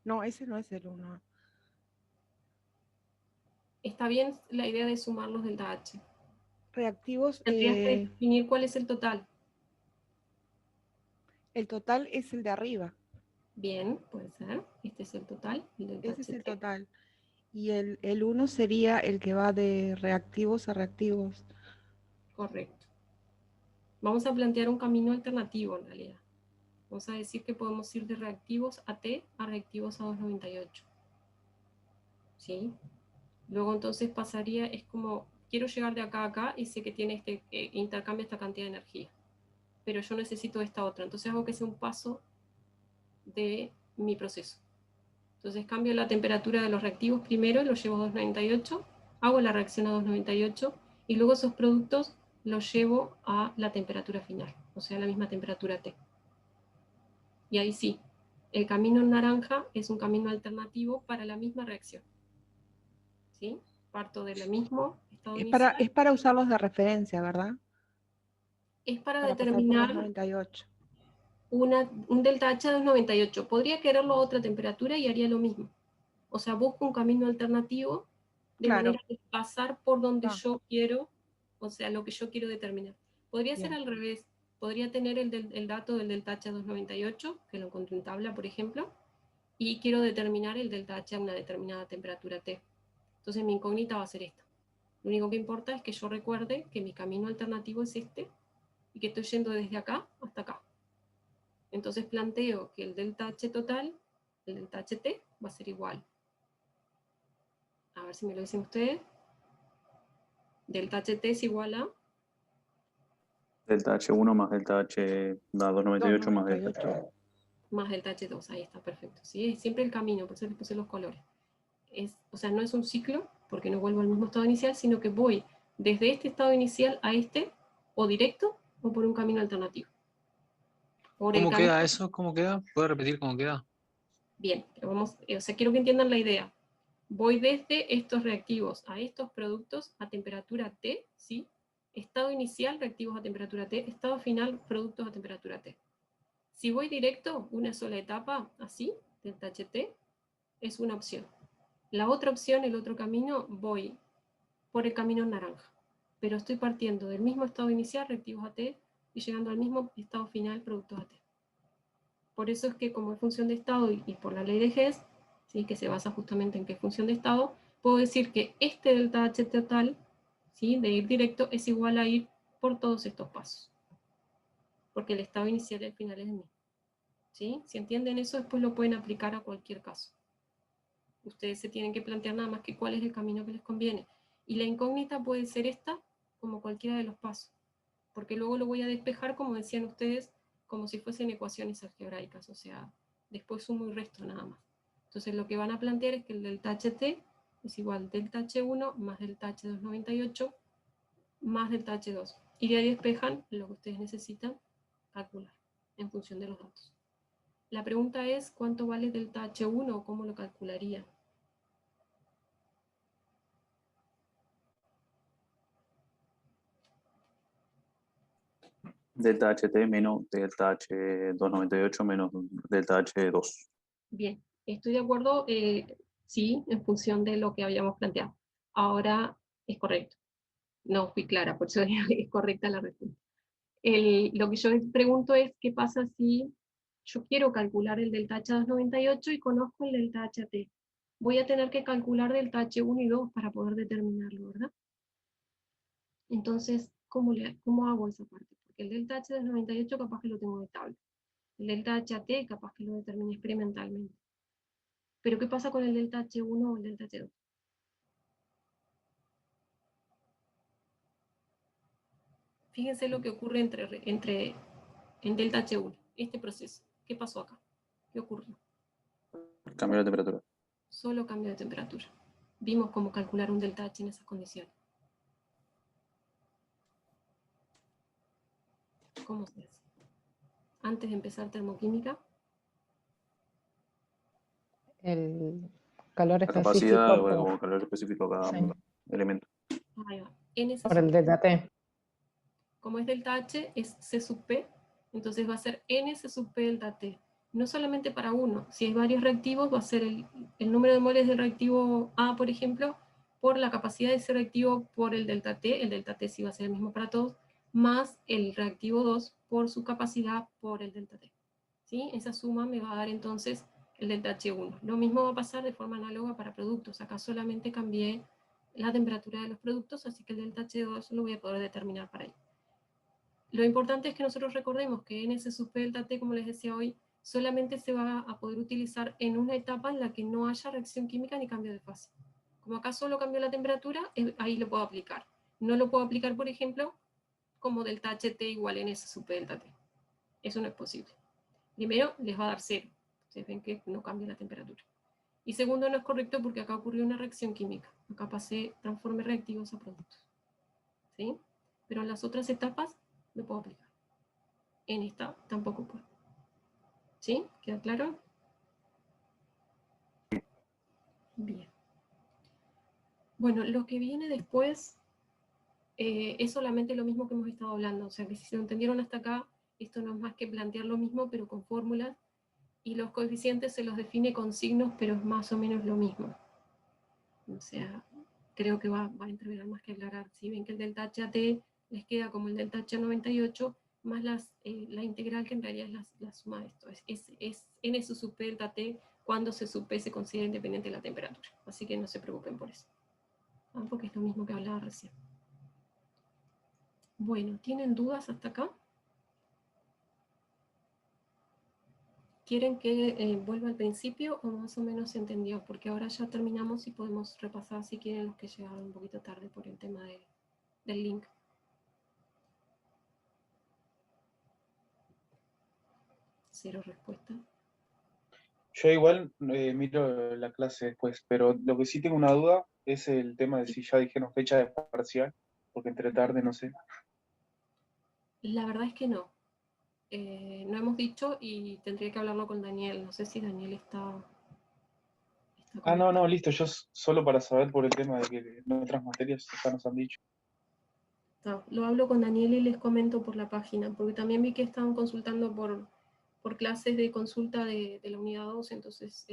No, ese no es el 1. Está bien la idea de sumar los delta H. Reactivos. Tendrías que definir cuál es el total. El total es el de arriba. Bien, puede ser. Este es el total. Ese es el total. Y el 1 sería el que va de reactivos a reactivos. Correcto. Vamos a plantear un camino alternativo en realidad. Vamos a decir que podemos ir de reactivos a T a reactivos a 298. ¿Sí? Luego entonces pasaría, es como, quiero llegar de acá a acá y sé que tiene intercambia esta cantidad de energía. Pero yo necesito esta otra. Entonces hago que sea un paso de mi proceso. Entonces cambio la temperatura de los reactivos primero, los llevo a 298, hago la reacción a 298 y luego esos productos los llevo a la temperatura final, o sea, a la misma temperatura T. Y ahí sí, el camino en naranja es un camino alternativo para la misma reacción. ¿Sí? Parto del mismo estado inicial. Es para usarlos de referencia, ¿verdad? Es para determinar determinar 298. un delta H de 298. Podría quererlo a otra temperatura y haría lo mismo. O sea, busco un camino alternativo de manera de pasar por donde yo quiero, o sea, lo que yo quiero determinar. Podría ser al revés. Podría tener el dato del delta H 298, que lo encontré en tabla, por ejemplo, y quiero determinar el delta H a una determinada temperatura T. Entonces mi incógnita va a ser esta. Lo único que importa es que yo recuerde que mi camino alternativo es este y que estoy yendo desde acá hasta acá. Entonces planteo que el delta H total, el delta HT, va a ser igual. A ver si me lo dicen ustedes. Delta HT es igual a... Delta H1 más delta H, da 298 más delta H2. Más delta H2, ahí está, perfecto. ¿Sí? Es siempre el camino, por eso les puse los colores. O sea, no es un ciclo, porque no vuelvo al mismo estado inicial, sino que voy desde este estado inicial a este, o directo, o por un camino alternativo. ¿Cómo queda eso? ¿Cómo queda? ¿Puedo repetir cómo queda? Bien, pero vamos, o sea, quiero que entiendan la idea. Voy desde estos reactivos a estos productos a temperatura T, ¿sí? Estado inicial, reactivos a temperatura T. Estado final, productos a temperatura T. Si voy directo, una sola etapa, así, delta HT, es una opción. La otra opción, el otro camino, voy por el camino naranja. Pero estoy partiendo del mismo estado inicial, reactivos a T, y llegando al mismo estado final, productos a T. Por eso es que como es función de estado y por la ley de Hess, ¿sí? Que se basa justamente en que es función de estado, puedo decir que este delta H total, ¿sí? De ir directo, es igual a ir por todos estos pasos. Porque el estado inicial y el final es el mismo. ¿Sí? Si entienden eso, después lo pueden aplicar a cualquier caso. Ustedes se tienen que plantear nada más que cuál es el camino que les conviene. Y la incógnita puede ser esta, como cualquiera de los pasos. Porque luego lo voy a despejar, como decían ustedes, como si fuesen ecuaciones algebraicas, o sea, después sumo y resto nada más. Entonces lo que van a plantear es que el delta HT es igual delta H1 más delta H298 más delta H2. Y de ahí despejan lo que ustedes necesitan calcular en función de los datos. La pregunta es, ¿cuánto vale delta H1 o cómo lo calcularía? delta HT menos delta H298 menos delta H2. Bien, estoy de acuerdo, sí, en función de lo que habíamos planteado. Ahora es correcto. No fui clara, por eso es correcta la respuesta. Lo que yo pregunto es, ¿qué pasa si yo quiero calcular el delta H298 y conozco el delta HT? Voy a tener que calcular delta H1 y 2 para poder determinarlo, ¿verdad? Entonces, ¿cómo hago esa parte? Porque el delta H298 capaz que lo tengo de tabla. El delta HT capaz que lo determine experimentalmente. Pero ¿qué pasa con el delta H1 o el delta H2? Fíjense lo que ocurre en delta H1, este proceso. ¿Qué pasó acá? ¿Qué ocurrió? Cambio de temperatura. Solo cambio de temperatura. Vimos cómo calcular un delta H en esas condiciones. ¿Cómo se hace? Antes de empezar termoquímica. El calor La específico. capacidad, como calor específico a cada Sí. elemento. Ahí va. NS Por el delta T. Como es delta H, es C sub P, entonces va a ser NS sub P delta T. No solamente para uno, si hay varios reactivos, va a ser el número de moles del reactivo A, por ejemplo, por la capacidad de ese reactivo por el delta T sí va a ser el mismo para todos, más el reactivo 2 por su capacidad por el delta T. ¿Sí? Esa suma me va a dar entonces el delta H1. Lo mismo va a pasar de forma análoga para productos. Acá solamente cambié la temperatura de los productos, así que el delta H2 lo voy a poder determinar para ahí. Lo importante es que nosotros recordemos que NS sub P delta T, como les decía hoy, solamente se va a poder utilizar en una etapa en la que no haya reacción química ni cambio de fase. Como acá solo cambió la temperatura, ahí lo puedo aplicar. No lo puedo aplicar, por ejemplo, como delta HT igual NS sub P delta T. Eso no es posible. Primero, les va a dar 0. Ustedes ven que no cambia la temperatura. Y segundo, no es correcto porque acá ocurrió una reacción química. Acá pasé transformes reactivos a productos. ¿Sí? Pero en las otras etapas lo puedo aplicar. En esta tampoco puedo. ¿Sí? ¿Queda claro? Bien. Bueno, lo que viene después es solamente lo mismo que hemos estado hablando. O sea, que si se lo entendieron hasta acá, esto no es más que plantear lo mismo, pero con fórmulas. Y los coeficientes se los define con signos, pero es más o menos lo mismo. O sea, creo que va a entrever más que aclarar. Si ven que el delta HT les queda como el delta H98, más la integral que en realidad es la suma de esto. Es N sub P delta T cuando C sub P se considera independiente de la temperatura. Así que no se preocupen por eso. Porque es lo mismo que hablaba recién. Bueno, ¿tienen dudas hasta acá? ¿Quieren que vuelva al principio o más o menos se entendió? Porque ahora ya terminamos y podemos repasar si quieren los que llegaron un poquito tarde por el tema del link. Cero respuesta. Yo igual miro la clase después, pero lo que sí tengo una duda es el tema de si ya dijeron fecha de parcial, porque entre tarde no sé. La verdad es que no. No hemos dicho y tendría que hablarlo con Daniel. No sé si Daniel está No, listo, yo solo para saber por el tema de que en otras materias ya nos han dicho. Lo hablo con Daniel y les comento por la página, porque también vi que estaban consultando por clases de consulta de la unidad 2, entonces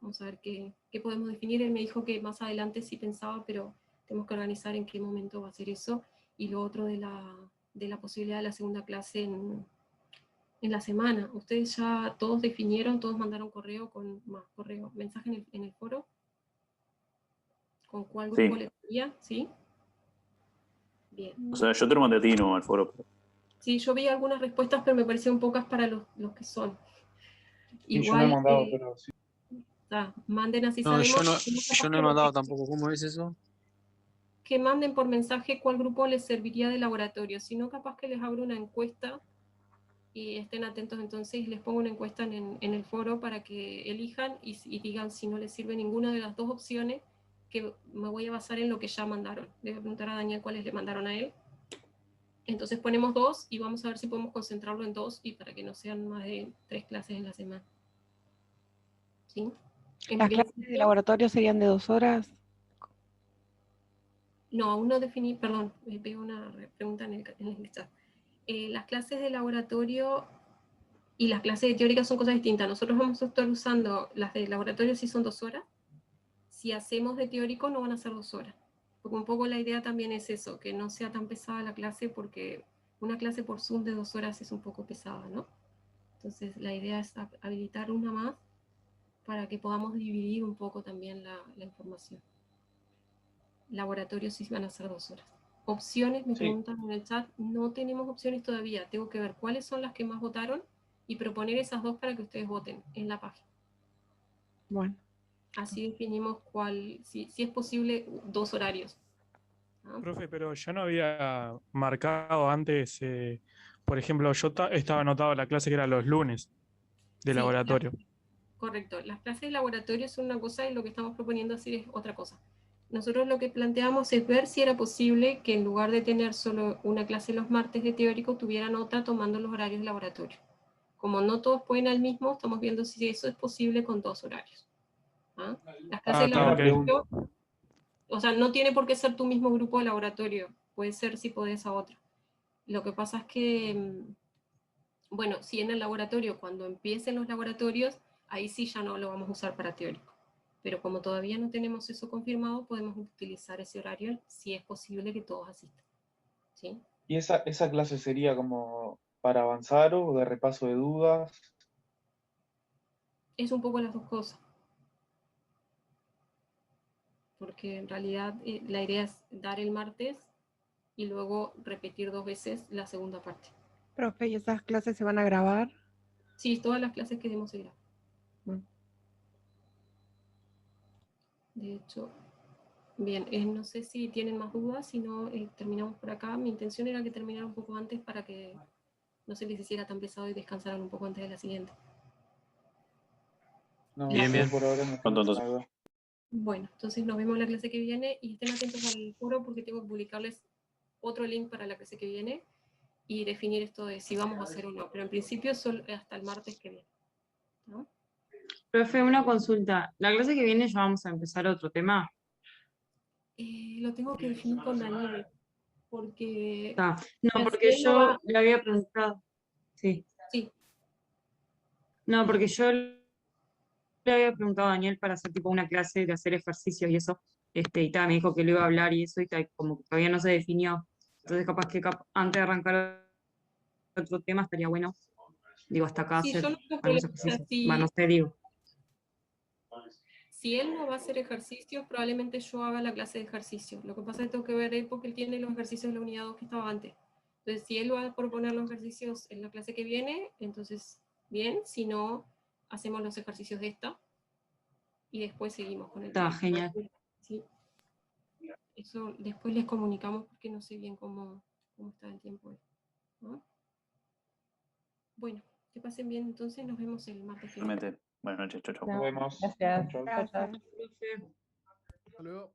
vamos a ver qué podemos definir. Él me dijo que más adelante sí pensaba, pero tenemos que organizar en qué momento va a ser eso, y lo otro de la posibilidad de la segunda clase en la semana. ¿Ustedes ya todos definieron, todos mandaron mensaje en el foro? ¿Con cuál grupo les sería? ¿Sí? Bien. O sea, yo te lo mandé a ti, no al foro. Sí, yo vi algunas respuestas, pero me parecieron pocas para los que son. Y Igual, yo no he mandado, pero sí. Manden así No, sabemos. yo no he mandado tampoco. ¿Cómo es eso? Que manden por mensaje cuál grupo les serviría de laboratorio. Si no, capaz que les abro una encuesta y estén atentos entonces. Les pongo una encuesta en el foro para que elijan y digan si no les sirve ninguna de las dos opciones, que me voy a basar en lo que ya mandaron. Le voy a preguntar a Daniel cuáles le mandaron a él. Entonces ponemos 2 y vamos a ver si podemos concentrarlo en 2 y para que no sean más de 3 clases en la semana. ¿Sí? ¿Las clases de laboratorio serían de 2 horas? No, aún no definí, perdón, me pego una pregunta en el chat. las clases de laboratorio y las clases de teórica son cosas distintas. Nosotros vamos a estar usando las de laboratorio si son 2 horas. Si hacemos de teórico no van a ser 2 horas. Porque un poco la idea también es eso, que no sea tan pesada la clase, porque una clase por Zoom de 2 horas es un poco pesada, ¿no? Entonces la idea es habilitar una más para que podamos dividir un poco también la información. Laboratorios sí van a ser 2 horas. Opciones, me preguntan en el chat, no tenemos opciones todavía, tengo que ver cuáles son las que más votaron y proponer esas 2 para que ustedes voten en la página. Bueno. Así definimos si es posible, 2 horarios. ¿Ah? Profe, pero yo no había marcado antes, por ejemplo, yo estaba anotado la clase que era los lunes de laboratorio. Correcto, las clases de laboratorio son una cosa y lo que estamos proponiendo hacer es otra cosa. Nosotros lo que planteamos es ver si era posible que en lugar de tener solo una clase los martes de teórico, tuvieran otra tomando los horarios de laboratorio. Como no todos pueden al mismo, estamos viendo si eso es posible con 2 horarios. ¿Ah? Las clases de laboratorio, o sea, no tiene por qué ser tu mismo grupo de laboratorio, puede ser si podés a otro. Lo que pasa es que, bueno, si en el laboratorio, cuando empiecen los laboratorios, ahí sí ya no lo vamos a usar para teórico. Pero como todavía no tenemos eso confirmado, podemos utilizar ese horario si es posible que todos asistan. ¿Sí? ¿Y esa clase sería como para avanzar o de repaso de dudas? Es un poco las dos cosas. Porque en realidad la idea es dar el martes y luego repetir 2 veces la segunda parte. Profe, ¿y esas clases se van a grabar? Sí, todas las clases que demos se graban. De hecho, bien, no sé si tienen más dudas, si no terminamos por acá. Mi intención era que terminara un poco antes para que no se les hiciera tan pesado y descansaran un poco antes de la siguiente. No, bien. Por ahora no. Bueno, entonces nos vemos en la clase que viene y estén atentos al foro porque tengo que publicarles otro link para la clase que viene y definir esto de si vamos a hacer o no, pero en principio solo hasta el martes que viene, ¿no? Profe, una consulta. ¿La clase que viene ya vamos a empezar otro tema? Lo tengo que definir con Daniel, porque... No, porque yo le había preguntado. Sí. Sí. No, porque yo le había preguntado a Daniel para hacer tipo una clase de hacer ejercicios y eso, y me dijo que lo iba a hablar y eso, y como que todavía no se definió. Entonces capaz que antes de arrancar otro tema estaría bueno, digo, hasta acá Sí, hacer yo no tengo algunos problema. ejercicios. No sé, digo. Si él no va a hacer ejercicios, probablemente yo haga la clase de ejercicios. Lo que pasa es que tengo que ver porque él tiene los ejercicios de la unidad 2 que estaba antes. Entonces, si él va a proponer los ejercicios en la clase que viene, entonces, bien. Si no, hacemos los ejercicios de esta. Y después seguimos con el tema. Genial. Sí. Eso después les comunicamos porque no sé bien cómo está el tiempo. ¿No? Bueno, que pasen bien, entonces nos vemos el martes que viene. Buenas noches, chau, chau. Nos vemos. Gracias. Gracias. Profe. Hasta luego.